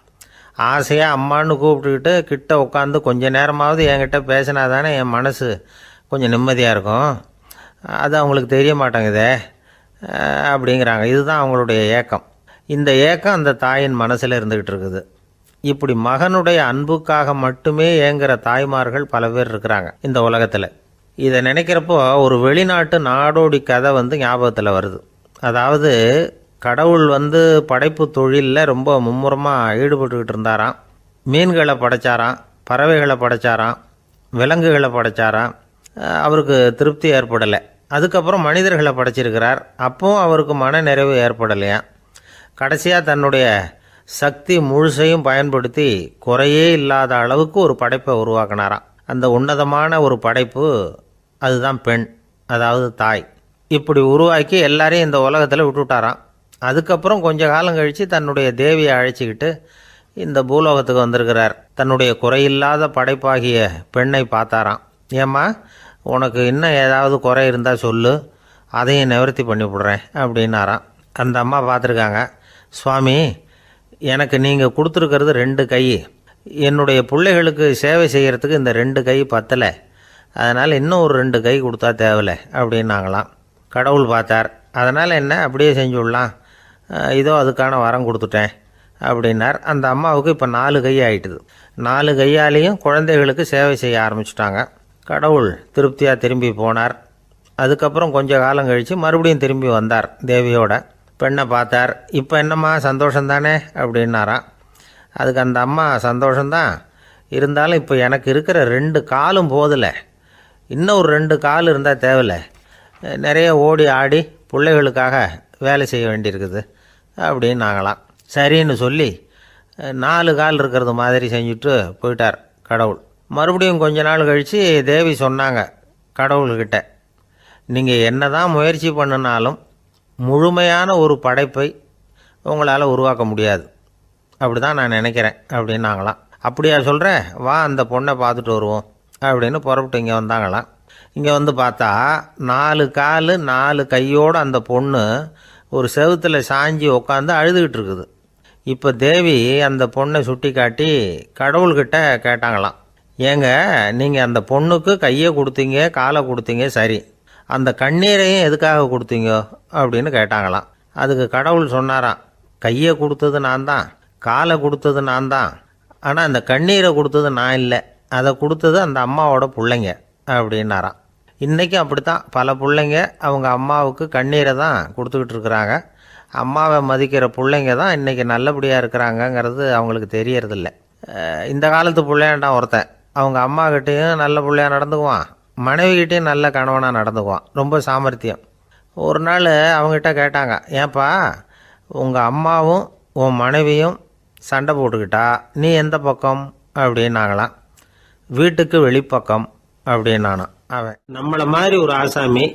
ஆசையாக அம்மான்னு கூப்பிட்டுக்கிட்டு கிட்ட உட்காந்து கொஞ்ச நேரமாவது என்கிட்ட பேசினா தானே என் மனசு கொஞ்சம் நிம்மதியாக இருக்கும். அது அவங்களுக்கு தெரிய மாட்டேங்குதே அப்படிங்கிறாங்க. இதுதான் அவங்களுடைய ஏக்கம். இந்த ஏக்கம் அந்த தாயின் மனசில் இருந்துக்கிட்டு இருக்குது. இப்படி மகனுடைய அன்புக்காக மட்டுமே ஏங்குற தாய்மார்கள் பல பேர் இருக்கிறாங்க இந்த உலகத்தில். இதை நினைக்கிறப்போ ஒரு வெளிநாட்டு நாடோடி கதை ஞாபகத்தில் வருது. அதாவது கடவுள் படைப்பு தொழிலில் ரொம்ப மும்முரமாக ஈடுபட்டுக்கிட்டு இருந்தாராம். மீன்களை படைச்சாராம், பறவைகளை படைச்சாராம், விலங்குகளை படைச்சாராம். அவருக்கு திருப்தி ஏற்படலை. அதுக்கப்புறம் மனிதர்களை படைச்சிருக்கிறார். அப்பவும் அவருக்கு மன நிறைவு ஏற்படலையாம். கடைசியாக தன்னுடைய சக்தி முழுசையும் பயன்படுத்தி குறையே இல்லாத அளவுக்கு ஒரு படைப்பை உருவாக்கினாராம். அந்த உன்னதமான ஒரு படைப்பு அதுதான் பெண், அதாவது தாய். இப்படி உருவாக்கி எல்லாரையும் இந்த உலகத்தில் விட்டுவிட்டாராம். அதுக்கப்புறம் கொஞ்ச காலம் கழித்து தன்னுடைய தேவியை அழைச்சிக்கிட்டு இந்த பூலோகத்துக்கு வந்திருக்கிறார். தன்னுடைய குறையில்லாத படைப்பாகிய பெண்ணை பார்த்தாராம். ஏம்மா, உனக்கு இன்னும் ஏதாவது குறை இருந்தால் சொல்லு, அதையும் நிவர்த்தி பண்ணி விடுறேன் அப்படின்னாராம். அந்த அம்மா பார்த்துருக்காங்க. சுவாமி, எனக்கு நீங்கள் கொடுத்துருக்கிறது 2 கை, என்னுடைய பிள்ளைகளுக்கு சேவை செய்கிறதுக்கு இந்த 2 கை பத்தலை, அதனால் இன்னும் ஒரு 2 கை கொடுத்தா தேவலை அப்படின்னாங்களாம். கடவுள் பார்த்தார். அதனால் என்ன, அப்படியே செஞ்சு விடலாம், இதோ அதுக்கான வரம் கொடுத்துட்டேன் அப்படின்னார். அந்த அம்மாவுக்கு இப்போ 4 கை ஆகிட்டுது. 4 கையாலேயும் குழந்தைகளுக்கு சேவை செய்ய ஆரம்பிச்சுட்டாங்க. கடவுள் திருப்தியாக திரும்பி போனார். அதுக்கப்புறம் கொஞ்ச காலம் கழித்து மறுபடியும் திரும்பி வந்தார் தேவியோட. பெண்ணை பார்த்தார். இப்போ என்னம்மா சந்தோஷந்தானே அப்படின்னாராம். அதுக்கு அந்த அம்மா, சந்தோஷந்தான், இருந்தாலும் இப்போ எனக்கு இருக்கிற 2 காலும் போதில்லை, இன்னும் ஒரு 2 கால் இருந்தால் தேவையில்லை, நிறைய ஓடி ஆடி பிள்ளைகளுக்காக வேலை செய்ய வேண்டியிருக்குது அப்படின்னு நாங்களாம். சரின்னு சொல்லி 4 கால் இருக்கிறது மாதிரி செஞ்சுட்டு போயிட்டார் கடவுள். மறுபடியும் கொஞ்ச நாள் கழித்து தேவி சொன்னாங்க கடவுள்கிட்ட, நீங்கள் என்ன தான் முயற்சி பண்ணினாலும் முழுமையான ஒரு படைப்பை உங்களால் உருவாக்க முடியாது, அப்படி தான் நான் நினைக்கிறேன் அப்படின்னாங்களாம். அப்படியா சொல்கிறேன், வா அந்த பொண்ணை பார்த்துட்டு வருவோம் அப்படின்னு புறப்பட்டு இங்கே வந்தாங்களாம். இங்கே வந்து பார்த்தா 4 கால் 4 கையோடு அந்த பொண்ணு ஒரு செவுத்தில் சாஞ்சி உட்காந்து அழுதுகிட்டு இருக்குது. இப்போ தேவி அந்த பொண்ணை சுட்டி காட்டி கடவுள்கிட்ட கேட்டாங்களாம், ஏங்க நீங்கள் அந்த பொண்ணுக்கு கையை கொடுத்தீங்க காலை கொடுத்தீங்க, சரி, அந்த கண்ணீரையும் எதுக்காக கொடுத்தீங்க அப்படின்னு கேட்டாங்களாம். அதுக்கு கடவுள் சொன்னாராம், கையை கொடுத்தது நான் தான், காலை கொடுத்தது நான் தான், ஆனால் அந்த கண்ணீரை கொடுத்தது நான் இல்லை, அதை கொடுத்தது அந்த அம்மாவோட பிள்ளைங்க அப்படின்னாராம். இன்றைக்கும் அப்படித்தான் பல பிள்ளைங்க அவங்க அம்மாவுக்கு கண்ணீரை தான் கொடுத்துக்கிட்டு இருக்கிறாங்க. அம்மாவை மதிக்கிற பிள்ளைங்க தான் இன்றைக்கி நல்லபடியாக இருக்கிறாங்கங்கிறது அவங்களுக்கு தெரியறதில்ல. இந்த காலத்து பிள்ளையாண்டான் ஒருத்தன் அவங்க அம்மாக்கிட்டேயும் நல்ல பிள்ளையாக நடந்துக்குவான், மனைவிக்கிட்டேயும் நல்ல கணவனாக நடந்துக்குவான், ரொம்ப சாமர்த்தியம். ஒரு நாள் அவங்ககிட்ட கேட்டாங்க, ஏன்பா உங்கள் அம்மாவும் உன் மனைவியும் சண்டை போட்டுக்கிட்டா நீ எந்த பக்கம் அப்படின்னாங்களாம். வீட்டுக்கு வெளிப்பக்கம் அப்படின்னானான். அவன் நம்மளை மாதிரி ஒரு ஆசாமி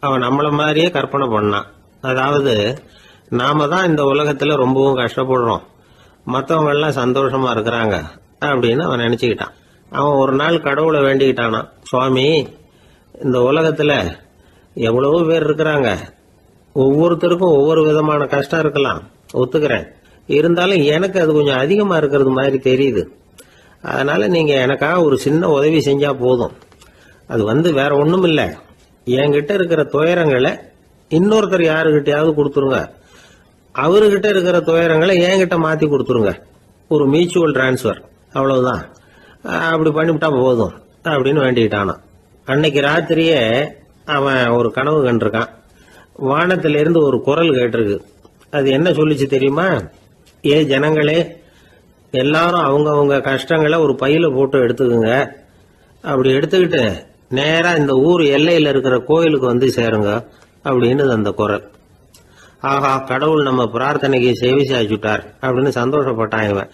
அவன் நம்மளை மாதிரியே கற்பனை பண்ணான். அதாவது நாம தான் இந்த உலகத்தில் ரொம்பவும் கஷ்டப்படுறோம், மற்றவங்க எல்லாம் சந்தோஷமா இருக்கிறாங்க அப்படின்னு அவன் நினச்சிக்கிட்டான். அவன் ஒரு நாள் கடவுளை வேண்டிக்கிட்டானா, சுவாமி இந்த உலகத்தில் எவ்வளவோ பேர் இருக்கிறாங்க, ஒவ்வொருத்தருக்கும் ஒவ்வொரு விதமான கஷ்டம் இருக்கலாம், ஒத்துக்கிறேன், இருந்தாலும் எனக்கு அது கொஞ்சம் அதிகமாக இருக்கிறது மாதிரி தெரியுது, அதனால நீங்கள் எனக்காக ஒரு சின்ன உதவி செஞ்சால் போதும். அது வேற ஒன்றும் இல்லை, என்கிட்ட இருக்கிற துயரங்களை இன்னொருத்தர் யாருக்கிட்டையாவது கொடுத்துருங்க, அவர்கிட்ட இருக்கிற துயரங்களை என்கிட்ட மாற்றி கொடுத்துருங்க, ஒரு மியூச்சுவல் டிரான்ஸ்ஃபர், அவ்வளவுதான், அப்படி பண்ணிவிட்டா போதும் அப்படின்னு வேண்டிக்கிட்டானா. அன்னைக்கு ராத்திரியே அவன் ஒரு கனவு கண்டிருக்கான். வானத்திலிருந்து ஒரு குரல் கேட்டிருக்கு. அது என்ன சொல்லிச்சு தெரியுமா? ஏ ஜனங்களே, எல்லாரும் அவங்கவுங்க கஷ்டங்களை ஒரு பையில போட்டு எடுத்துக்குங்க, அப்படி எடுத்துக்கிட்டு நேரா இந்த ஊர் எல்லையில் இருக்கிற கோயிலுக்கு வந்து சேருங்க அப்படின்னு அந்த குரல். ஆஹா, கடவுள் நம்ம பிரார்த்தனைக்கு செவி சாய்ச்சுட்டார் அப்படின்னு சந்தோஷப்பட்டான் இவன்.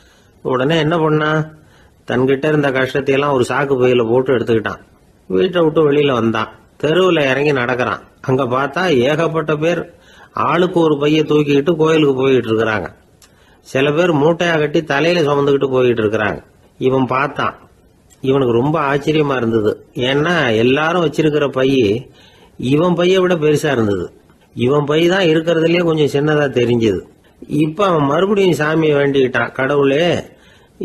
உடனே என்ன பண்ணா, தன்கிட்ட இருந்த கஷ்டத்தையெல்லாம் ஒரு சாக்கு பையில போட்டு எடுத்துக்கிட்டான். வீட்டை விட்டு வெளியில வந்தான். தெருவில் இறங்கி நடக்கிறான். அங்க பார்த்தா ஏகப்பட்ட பேர் ஆளுக்கு ஒரு பைய தூக்கிக்கிட்டு கோயிலுக்கு போயிட்டு இருக்கிறாங்க. சில பேர் மூட்டையா கட்டி தலையில சுமந்துக்கிட்டு போயிட்டு இருக்கிறாங்க. இவன் பார்த்தான். இவனுக்கு ரொம்ப ஆச்சரியமா இருந்தது. ஏன்னா எல்லாரும் வச்சிருக்கிற பைய இவன் பைய விட பெருசா இருந்தது. இவன் பை தான் இருக்கிறதுலயே கொஞ்சம் சின்னதா தெரிஞ்சது. இப்ப அவன் மறுபடியும் சாமியை வேண்டிக்கிட்டான், கடவுளே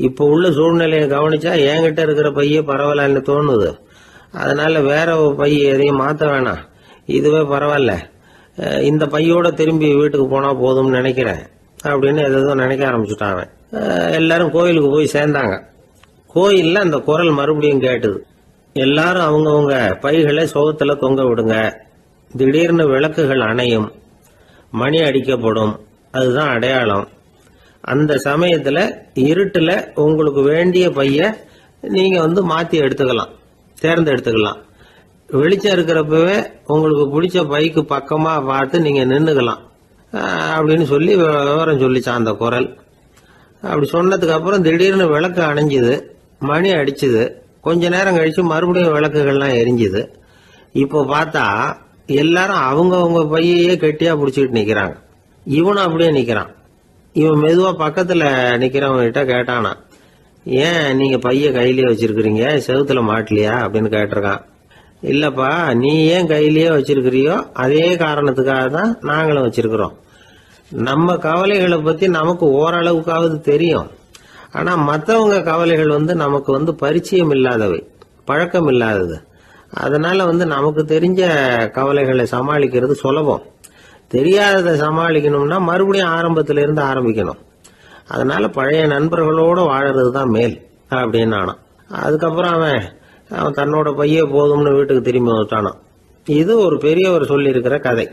இப்ப உள்ள சூழ்நிலையை கவனிச்சா என்கிட்ட இருக்கிற பைய பரவாயில்லன்னு தோணுது, அதனால வேற பை எதையும் மாத்த வேணாம், இதுவே பரவாயில்ல, இந்த பையோட திரும்பி வீட்டுக்கு போனா போதும்னு நினைக்கிறேன் அப்படின்னு எதோ நினைக்க ஆரம்பிச்சுட்டான் அவன். எல்லாரும் கோயிலுக்கு போய் சேர்ந்தாங்க. கோயில்ல அந்த குரல் மறுபடியும் கேட்டுது. எல்லாரும் அவங்கவுங்க பைகளை சோகத்துல தொங்க விடுங்க, திடீர்னு விளக்குகள் அணையும், மணி அடிக்கப்படும், அதுதான் அடையாளம். அந்த சமயத்துல இருட்டுல உங்களுக்கு வேண்டிய பைய நீங்க மாத்தி எடுத்துக்கலாம், தேர்ந்தெடுத்துக்கலாம். வெளிச்சம் இருக்கிறப்பவே உங்களுக்கு பிடிச்ச பைக்கு பக்கமா பார்த்து நீங்க நின்னுக்கலாம் அப்படின்னு சொல்லி விவரம் சொல்லிச்சான் அந்த குரல். அப்படி சொன்னதுக்கு அப்புறம் திடீர்னு விளக்கு அணைஞ்சுது, மணி அடிச்சுது. கொஞ்ச நேரம் கழிச்சு மறுபடியும் விளக்குகள்லாம் எரிஞ்சுது. இப்போ பார்த்தா எல்லாரும் அவங்கவுங்க பையையே கெட்டியா பிடிச்சிக்கிட்டு நிக்கிறாங்க. இவனும் அப்படியே நிக்கிறான். இவன் மெதுவா பக்கத்துல நிக்கிறவங்கிட்ட கேட்டானா, ஏன் நீங்க பைய கையிலேயே வச்சிருக்கிறீங்க, செவுத்துல மாட்டலையா அப்படின்னு கேட்டிருக்கான். இல்லப்பா, நீ ஏன் கையிலேயே வச்சிருக்கிறியோ அதே காரணத்துக்காக தான் நாங்களும் வச்சிருக்கிறோம். நம்ம கவலைகளை பத்தி நமக்கு ஓரளவுக்காவது தெரியும், ஆனா மற்றவங்க கவலைகள் நமக்கு பரிச்சயம் இல்லாதவை, பழக்கம் இல்லாதது. அதனால நமக்கு தெரிஞ்ச கவலைகளை சமாளிக்கிறது சுலபம். தெரியாததை சமாளிக்கணும்னா மறுபடியும் ஆரம்பத்தில இருந்து ஆரம்பிக்கணும். அதனால பழைய நண்பர்களோட வாழறது தான் மேல் அப்படின்னு ஆனான். அதுக்கப்புறம் அவன் தன்னோட பையே போதும்னு வீட்டுக்கு திரும்பி வந்துட்டானான். இது ஒரு பெரியவர் சொல்லி இருக்கிற கதை.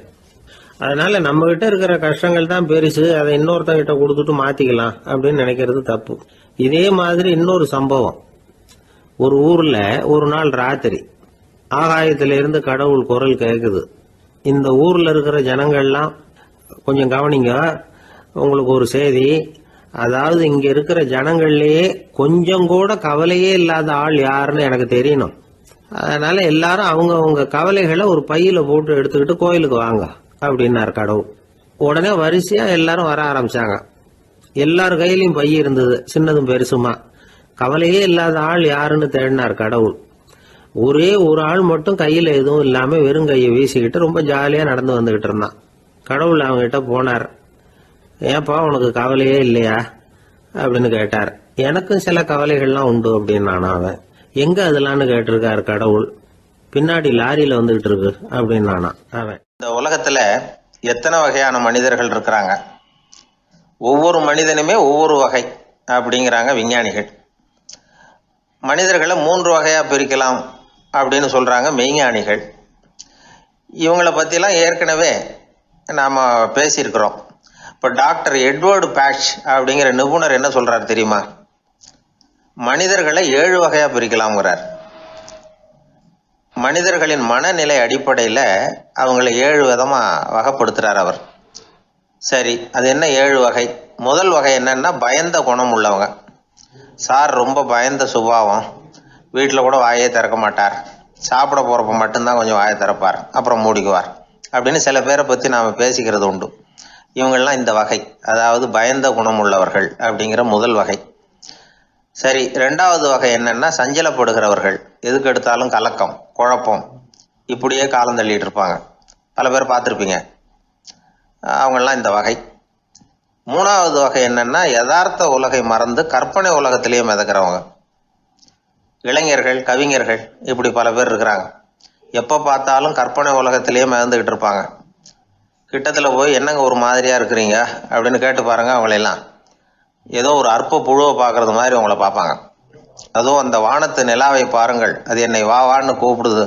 அதனால நம்ம கிட்ட இருக்கிற கஷ்டங்கள் தான் பெருசு, அதை இன்னொருத்தங்கிட்ட கொடுத்துட்டு மாத்திக்கலாம் அப்படின்னு நினைக்கிறது தப்பு. இதே மாதிரி இன்னொரு சம்பவம். ஒரு ஊர்ல ஒரு நாள் ராத்திரி ஆகாயத்திலிருந்து கடவுள் குரல் கேக்குது. இந்த ஊர்ல இருக்கிற ஜனங்கள்லாம் கொஞ்சம் கவனிங்க. உங்களுக்கு ஒரு செய்தி. அதாவது இங்க இருக்கிற ஜனங்கள்லயே கொஞ்சம் கூட கவலையே இல்லாத ஆள் யாருன்னு எனக்கு தெரியணும். அதனால எல்லாரும் அவங்க கவலைகளை ஒரு பையில போட்டு எடுத்துக்கிட்டு கோயிலுக்கு வாங்க அப்படின்னாரு கடவுள். உடனே வரிசையா எல்லாரும் வர ஆரம்பிச்சாங்க. எல்லார் கையிலயும் பை இருந்தது, சின்னதும் பெருசுமா. கவலையே இல்லாத ஆள் யாருன்னு தேடினார் கடவுள். ஒரே ஒரு ஆள் மட்டும் கையில எதுவும் இல்லாம வெறும் கையை வீசிக்கிட்டு ரொம்ப ஜாலியா நடந்து வந்துகிட்டு இருந்தான். கடவுள் அவங்க கிட்ட போனார். ஏன்பா உனக்கு கவலையே இல்லையா அப்படின்னு கேட்டார். எனக்கும் சில கவலைகள்லாம் உண்டு அப்படின்னு அவன். எங்க அதெல்லாம்னு கேட்டிருக்காரு கடவுள். பின்னாடி லாரியில வந்துகிட்டு இருக்கு அப்படின்னு அவன். இந்த உலகத்துல எத்தனை வகையான மனிதர்கள் இருக்கிறாங்க, ஒவ்வொரு மனிதனுமே ஒவ்வொரு வகை அப்படிங்கிறாங்க விஞ்ஞானிகள். மனிதர்களை 3 வகையா பிரிக்கலாம் அப்படின்னு சொல்றாங்க மெய்ஞானிகள். இவங்களை பத்திலாம் ஏற்கனவே நாம பேசியிருக்கிறோம். இப்போ டாக்டர் எட்வர்டு பேட்ச் அப்படிங்கிற நிபுணர் என்ன சொல்றாரு தெரியுமா? மனிதர்களை 7 வகையா பிரிக்கலாம்ங்கிறார். மனிதர்களின் மனநிலை அடிப்படையில் அவங்களை 7 விதமா வகைப்படுத்துறார் அவர். சரி, அது என்ன 7 வகை? முதல் வகை என்னன்னா பயந்த குணம் உள்ளவங்க. சார் ரொம்ப பயந்த சுபாவம், வீட்டில் கூட வாயே திறக்க மாட்டார், சாப்பிட போறப்ப மட்டும்தான் கொஞ்சம் வாயை திறப்பார், அப்புறம் மூடிக்குவார் அப்படின்னு சில பேரை பற்றி நாம் பேசிக்கிறது உண்டு. இவங்கெல்லாம் இந்த வகை, அதாவது பயந்த குணம் உள்ளவர்கள் அப்படிங்கிற முதல் வகை. சரி, 2வது வகை என்னன்னா சஞ்சலப்படுகிறவர்கள். எதுக்கு எடுத்தாலும் கலக்கம், குழப்பம், இப்படியே காலம் தள்ளிட்டு இருப்பாங்க. பல பேர் பார்த்துருப்பீங்க. அவங்கெல்லாம் இந்த வகை. 3வது வகை என்னன்னா யதார்த்த உலகை மறந்து கற்பனை உலகத்திலேயே மிதக்கிறவங்க. இளைஞர்கள், கவிஞர்கள், இப்படி பல பேர் இருக்கிறாங்க. எப்போ பார்த்தாலும் கற்பனை உலகத்திலேயே மிதந்துக்கிட்டு இருப்பாங்க. கிட்டத்தில் போய் என்னங்க ஒரு மாதிரியா இருக்கிறீங்க அப்படின்னு கேட்டு பாருங்க, அவங்களெல்லாம் ஏதோ ஒரு அற்ப புழுவை பார்க்கறது மாதிரி அவங்கள பார்ப்பாங்க. அதுவும் அந்த வானத்து நிலாவை பாருங்கள், அது என்னை வா வான்னு கூப்பிடுது,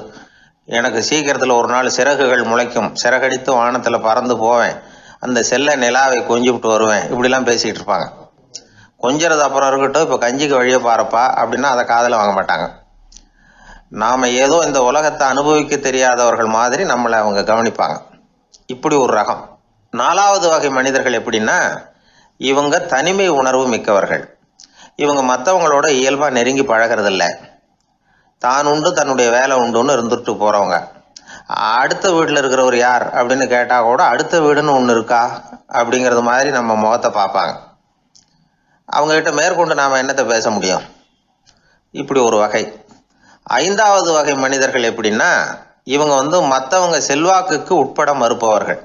எனக்கு சீக்கிரத்தில் ஒரு நாள் சிறகுகள் முளைக்கும், சிறகடித்து வானத்தில் பறந்து போவேன், அந்த செல்ல நிலாவை கொஞ்சிவிட்டு வருவேன், இப்படிலாம் பேசிக்கிட்டு இருப்பாங்க. கொஞ்சிறது அப்புறம் இருக்கட்டும், இப்போ கஞ்சிக்கு வழியே பாருப்பா அப்படின்னா அதை காதில் வாங்க மாட்டாங்க. நாம் ஏதோ இந்த உலகத்தை அனுபவிக்க தெரியாதவர்கள் மாதிரி நம்மளை அவங்க கவனிப்பாங்க. இப்படி ஒரு ரகம். 4வது வகை மனிதர்கள் எப்படின்னா, இவங்க தனிமை உணர்வு மிக்கவர்கள். இவங்க மற்றவங்களோட இயல்பாக நெருங்கி பழகிறதில்ல, தான் உண்டு தன்னுடைய வேலை உண்டுன்னு இருந்துட்டு போகிறவங்க. அடுத்த வீட்டில் இருக்கிறவர் யார் அப்படின்னு கேட்டால் கூட அடுத்த வீடுன்னு ஒன்று இருக்கா அப்படிங்கிறது மாதிரி நம்ம முகத்தை பார்ப்பாங்க. அவங்ககிட்ட மேற்கொண்டு நாம் என்னத்தை பேச முடியும்? இப்படி ஒரு வகை. 5வது வகை மனிதர்கள் எப்படின்னா, இவங்க மற்றவங்க செல்வாக்குக்கு உட்பட மறுப்பவர்கள்.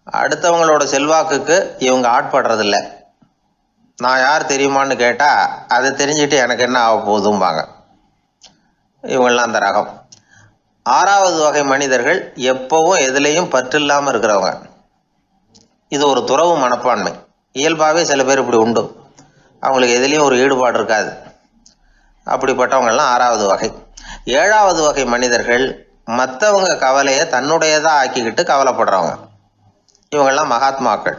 அடுத்தவங்களோட செல்வாக்குக்கு இவங்க ஆட்படுறதில்ல. நான் யார் தெரியுமான்னு கேட்டால் அதை தெரிஞ்சுட்டு எனக்கு என்ன ஆக போகுதும்பாங்க. இவங்கெல்லாம் அந்த ரகம். 6வது வகை மனிதர்கள் எப்பவும் எதுலேயும் பற்றில்லாமல் இருக்கிறவங்க. இது ஒரு துறவு மனப்பான்மை. இயல்பாகவே சில பேர் இப்படி உண்டு, அவங்களுக்கு எதுலேயும் ஒரு ஈடுபாடு இருக்காது. அப்படிப்பட்டவங்கெல்லாம் 6வது வகை. 7வது வகை மனிதர்கள் மற்றவங்க கவலையை தன்னுடையதாக ஆக்கிக்கிட்டு கவலைப்படுறவங்க. இவங்கெல்லாம் மகாத்மாக்கள்.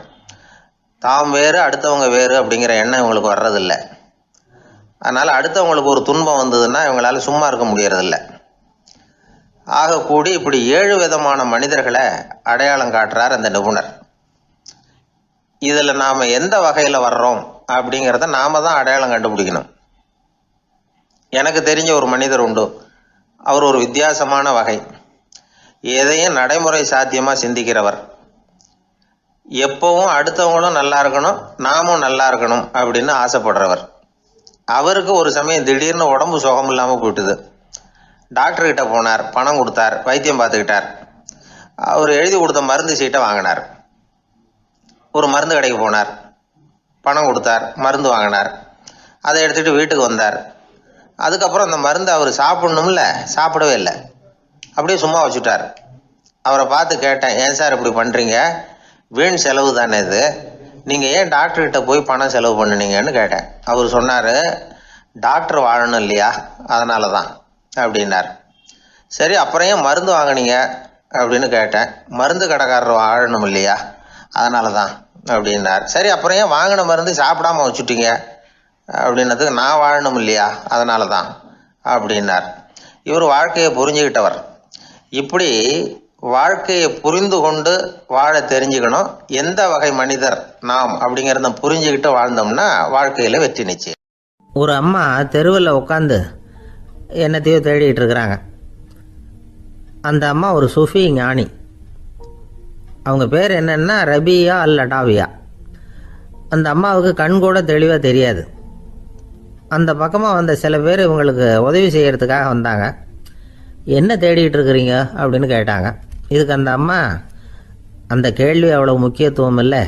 தாம் வேறு அடுத்தவங்க வேறு அப்படிங்கிற எண்ணம் இவங்களுக்கு வர்றதில்லை. அதனால் அடுத்தவங்களுக்கு ஒரு துன்பம் வந்ததுன்னா இவங்களால சும்மா இருக்க முடியறதில்ல. ஆக கூடி இப்படி 7 விதமான மனிதர்களை அடையாளம் காட்டுறார் அந்த நிபுணர். இதில் நாம் எந்த வகையில் வர்றோம் அப்படிங்கிறத நாம தான் அடையாளம் கண்டுபிடிக்கணும். எனக்கு தெரிஞ்ச ஒரு மனிதர் உண்டு. அவர் ஒரு வித்தியாசமான வகை. எதையும் நடைமுறை சாத்தியமாக சிந்திக்கிறவர். எப்பவும் அடுத்தவங்களும் நல்லா இருக்கணும், நாமும் நல்லா இருக்கணும் அப்படின்னு ஆசைப்படுறவர். அவருக்கு ஒரு சமயம் திடீர்னு உடம்பு சுகம் இல்லாமல் போயிட்டுது. டாக்டர்கிட்ட போனார், பணம் கொடுத்தார், வைத்தியம் பார்த்துக்கிட்டார். அவர் எழுதி கொடுத்த மருந்து சீட்டை வாங்கினார். ஒரு மருந்து கடைக்கு போனார், பணம் கொடுத்தார், மருந்து வாங்கினார். அதை எடுத்துகிட்டு வீட்டுக்கு வந்தார். அதுக்கப்புறம் அந்த மருந்து அவர் சாப்பிடணும்ல, சாப்பிடவே இல்லை, அப்படியே சும்மா வச்சுட்டார். அவரை பார்த்து கேட்டேன், ஏன் சார் இப்படி பண்ணுறீங்க, வீண் செலவு தானே இது, நீங்கள் ஏன் டாக்டர்கிட்ட போய் பணம் செலவு பண்ணினீங்கன்னு கேட்டேன். அவர் சொன்னார், டாக்டர் வாழணும் இல்லையா, அதனால தான் அப்படின்னார். சரி, அப்புறம் ஏன் மருந்து வாங்கினீங்க அப்படின்னு கேட்டேன். மருந்து கடைக்காரர் வாழணும் இல்லையா, அதனால தான் அப்படின்னார். சரி, அப்புறம் ஏன் வாங்கின மருந்து சாப்பிடாம வச்சுட்டீங்க அப்படின்னதுக்கு, நான் வாழணும் இல்லையா அதனால தான் அப்படின்னார். இவர் வாழ்க்கையை புரிஞ்சுக்கிட்டவர். இப்படி வாழ்க்கையை புரிந்து கொண்டு வாழ தெரிஞ்சுக்கணும். எந்த வகை மனிதர் நாம் அப்படிங்கிறத புரிஞ்சுக்கிட்டு வாழ்ந்தோம்னா வாழ்க்கையில் வெற்றி நிச்சயம். ஒரு அம்மா தெருவில் உட்காந்து என்னத்தையோ தேடிட்டு இருக்கிறாங்க. அந்த அம்மா ஒரு சுஃபி ஞானி. அவங்க பேர் என்னன்னா ரபியா அல் அடாவியா. அந்த அம்மாவுக்கு கண் கூட தெளிவாக தெரியாது. அந்த பக்கமாக வந்த சில பேர் இவங்களுக்கு உதவி செய்கிறதுக்காக வந்தாங்க. என்ன தேடிட்டு இருக்கிறீங்க அப்படின்னு கேட்டாங்க. இதுக்கு அந்த அம்மா, அந்த கேள்வி அவ்வளோ முக்கியத்துவம் இல்லை,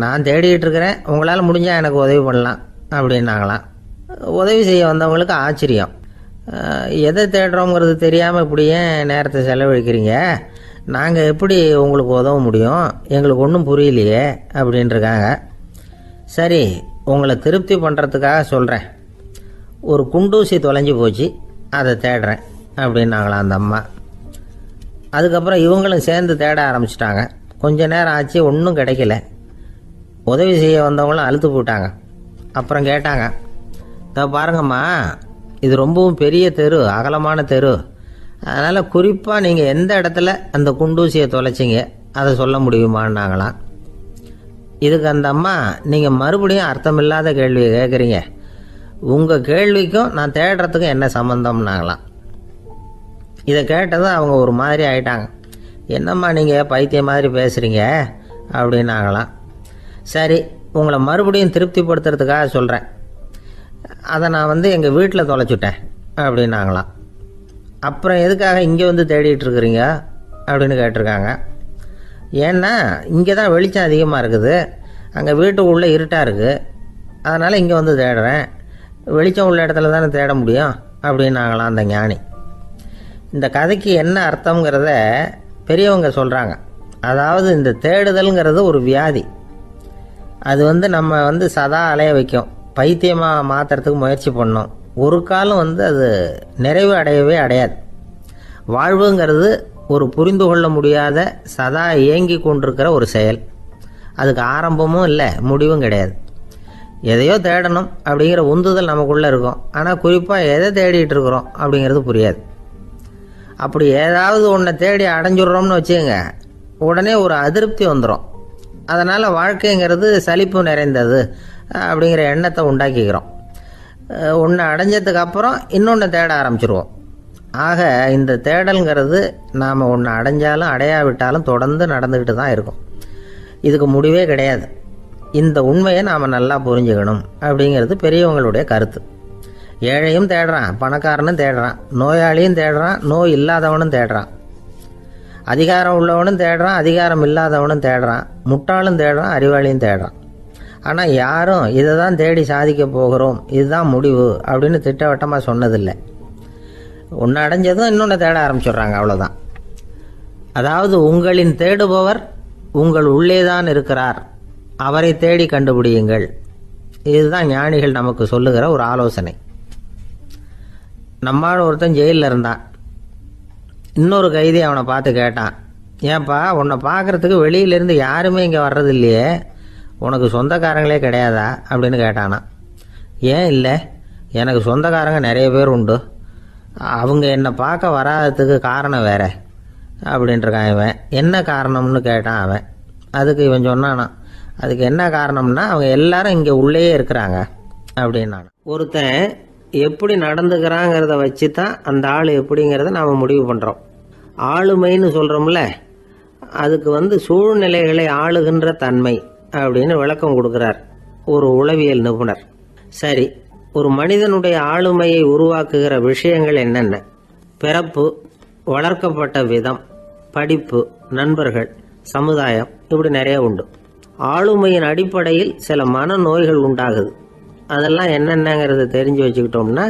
நான் தேடிட்டு இருக்கிறேன், உங்களால் முடிஞ்சால் எனக்கு உதவி பண்ணலாம் அப்படின்னாங்களாம். உதவி செய்ய வந்தவங்களுக்கு ஆச்சரியம். எதை தேடுறோங்கிறது தெரியாமல் இப்படி ஏன் நேரத்தை செலவழிக்கிறீங்க, நாங்கள் எப்படி உங்களுக்கு உதவ முடியும், எங்களுக்கு ஒன்றும் புரியலையே அப்படின்ட்டுருக்காங்க. சரி, உங்களை திருப்தி பண்ணுறதுக்காக சொல்கிறேன், ஒரு குண்டூசி தொலைஞ்சி போச்சு, அதை தேடுறேன் அப்படின்னாங்களாம் அந்த அம்மா. அதுக்கப்புறம் இவங்களும் சேர்ந்து தேட ஆரம்பிச்சிட்டாங்க. கொஞ்ச நேரம் ஆச்சு, ஒன்றும் கிடைக்கல. உதவி செய்ய வந்தவங்களும் அழுத்து போட்டாங்க. அப்புறம் கேட்டாங்க, இதை பாருங்கம்மா, இது ரொம்பவும் பெரிய தெரு, அகலமான தெரு, அதனால் குறிப்பாக நீங்கள் எந்த இடத்துல அந்த குண்டூசியை தொலைச்சிங்க அதை சொல்ல முடியுமான்னாங்களாம். இதுக்கு அந்த அம்மா, நீங்கள் மறுபடியும் அர்த்தமில்லாத கேள்வியை கேட்குறீங்க, உங்கள் கேள்விக்கும் நான் தேடுறதுக்கும் என்ன சம்மந்தம்னாங்களாம். இதை கேட்டதும் அவங்க ஒரு மாதிரி ஆயிட்டாங்க. என்னம்மா நீங்கள் பைத்தியம் மாதிரி பேசுகிறீங்க அப்படின்னாங்களாம். சரி, உங்களை மறுபடியும் திருப்திப்படுத்துறதுக்காக சொல்கிறேன், அதை நான் எங்கள் வீட்டில் தொலைச்சுட்டேன் அப்படின்னாங்களாம். அப்புறம் எதுக்காக இங்கே வந்து தேடிட்டு இருக்கிறீங்க அப்படின்னு கேட்டிருக்காங்க. ஏன்னா இங்கே தான் வெளிச்சம் அதிகமாக இருக்குது, அங்கே வீட்டுக்குள்ளே இருட்டாக இருக்குது, அதனால் இங்கே வந்து தேடுறேன், வெளிச்சம் உள்ள இடத்துல தானே தேட முடியும் அப்படின்னாங்களாம் அந்த ஞானி. இந்த கதைக்கு என்ன அர்த்தங்கிறத பெரியவங்க சொல்கிறாங்க. அதாவது இந்த தேடுதல்ங்கிறது ஒரு வியாதி. அது நம்ம சதா அலைய வைக்கும், பைத்தியமாக மாற்றுறதுக்கு முயற்சி பண்ணோம். ஒரு காலம் அது நிறைவு அடையவே அடையாது. வாழ்வுங்கிறது ஒரு புரிந்து கொள்ள முடியாத சதா இயங்கி கொண்டிருக்கிற ஒரு செயல். அதுக்கு ஆரம்பமும் இல்லை, முடிவும் கிடையாது. எதையோ தேடணும் அப்படிங்கிற உந்துதல் நமக்குள்ளே இருக்கும், ஆனால் குறிப்பாக எதை தேடிட்டு இருக்கிறோம் அப்படிங்கிறது புரியாது. அப்படி ஏதாவது ஒன்றை தேடி அடைஞ்சிடுறோம்னு வச்சுக்கோங்க, உடனே ஒரு அதிருப்தி வந்துடும். அதனால் வாழ்க்கைங்கிறது சலிப்பு நிறைந்தது அப்படிங்கிற எண்ணத்தை உண்டாக்கிக்கிறோம். ஒன்று அடைஞ்சதுக்கு அப்புறம் இன்னொன்று தேட ஆரம்பிச்சிருவோம். ஆக இந்த தேடல்ங்கிறது நாம் ஒன்று அடைஞ்சாலும் அடையாவிட்டாலும் தொடர்ந்து நடந்துக்கிட்டு தான் இருக்கும். இதுக்கு முடிவே கிடையாது. இந்த உண்மையை நாம் நல்லா புரிஞ்சுக்கணும் அப்படிங்கிறது பெரியவங்களுடைய கருத்து. ஏழையும் தேடுறான், பணக்காரனும் தேடுறான், நோயாளியும் தேடுறான், நோய் இல்லாதவனும் தேடுறான், அதிகாரம் உள்ளவனும் தேடுறான், அதிகாரம் இல்லாதவனும் தேடுறான், முட்டாளும் தேடுறான், அறிவாளியும் தேடுறான். ஆனால் யாரும் இதை தான் தேடி சாதிக்க போகிறோம், இதுதான் முடிவு அப்படின்னு திட்டவட்டமாக சொன்னதில்லை. ஒன்று அடைஞ்சதும் இன்னொன்று தேட ஆரம்பிச்சிடுறாங்க, அவ்வளோதான். அதாவது உங்களின் தேடுபவர் உங்கள் உள்ளே தான் இருக்கிறார், அவரை தேடி கண்டுபிடியுங்கள். இதுதான் ஞானிகள் நமக்கு சொல்லுகிற ஒரு ஆலோசனை. நம்மால் ஒருத்தன் ஜெயிலில் இருந்தான். இன்னொரு கைதி அவனை பார்த்து கேட்டான், ஏன்பா உன்னை பார்க்குறதுக்கு வெளியிலேருந்து யாருமே இங்கே வர்றது இல்லையே, உனக்கு சொந்தக்காரங்களே கிடையாதா அப்படின்னு கேட்டானா. ஏன் இல்லை, எனக்கு சொந்தக்காரங்க நிறைய பேர் உண்டு, அவங்க என்னை பார்க்க வராததுக்கு காரணம் வேற அப்படின்ட்டுருக்கான் இவன். என்ன காரணம்னு கேட்டான் அவன். அதுக்கு இவன் சொன்னானா, அதுக்கு என்ன காரணம்னா அவங்க எல்லாரும் இங்கே உள்ளேயே இருக்கிறாங்க அப்படின்னா. ஒருத்தன் எப்படி நடந்துக்கிறாங்கிறத வச்சு தான் அந்த ஆள் எப்படிங்கிறத நாம் முடிவு பண்ணுறோம். ஆளுமைன்னு சொல்கிறோம்ல, அதுக்கு சூழ்நிலைகளை ஆளுகின்ற தன்மை அப்படின்னு விளக்கம் கொடுக்குறார் ஒரு உளவியல் நிபுணர். சரி, ஒரு மனிதனுடைய ஆளுமையை உருவாக்குகிற விஷயங்கள் என்னென்ன? பிறப்பு, வளர்க்கப்பட்ட விதம், படிப்பு, நண்பர்கள், சமுதாயம், இப்படி நிறைய உண்டு. ஆளுமையின் அடிப்படையில் சில மனநோய்கள் உண்டாகுது. அதெல்லாம் என்னென்னங்கிறத தெரிஞ்சு வச்சுக்கிட்டோம்னா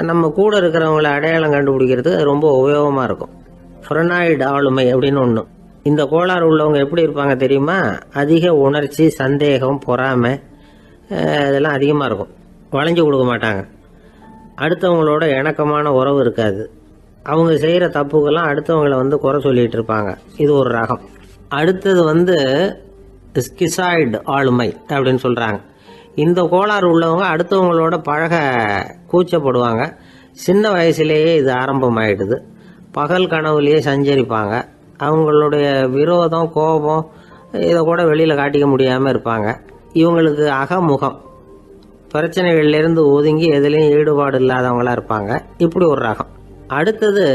நம்ம கூட இருக்கிறவங்கள அடையாளம் கண்டுபிடிக்கிறதுக்கு அது ரொம்ப உபயோகமாக இருக்கும். ஃப்ரெனாய்டு ஆளுமை அப்படின்னு ஒன்று. இந்த கோளாறு உள்ளவங்க எப்படி இருப்பாங்க தெரியுமா? அதிக உணர்ச்சி, சந்தேகம், பொறாமை இதெல்லாம் அதிகமாக இருக்கும். வளைஞ்சு கொடுக்க மாட்டாங்க. அடுத்தவங்களோட இணக்கமான உறவு இருக்காது. அவங்க செய்கிற தப்புக்கெல்லாம் அடுத்தவங்களை குறை சொல்லிகிட்டு இருப்பாங்க. இது ஒரு ரகம். அடுத்தது ஸ்கிசாய்டு ஆளுமை அப்படின்னு சொல்கிறாங்க. இந்த கோளாறு உள்ளவங்க அடுத்தவங்களோட பழக கூச்சப்படுவாங்க. சின்ன வயசுலேயே இது ஆரம்பமாயிடுது. பகல் கனவுலேயே சஞ்சரிப்பாங்க. அவங்களுடைய விரோதம், கோபம் இதை கூட வெளியில் காட்டிக்க முடியாமல் இருப்பாங்க. இவங்களுக்கு அகமுகம், பிரச்சனைகள்லேருந்து ஒதுங்கி எதுலேயும் ஈடுபாடு இல்லாதவங்களாக இருப்பாங்க. இப்படி ஒரு ரகம். அடுத்தது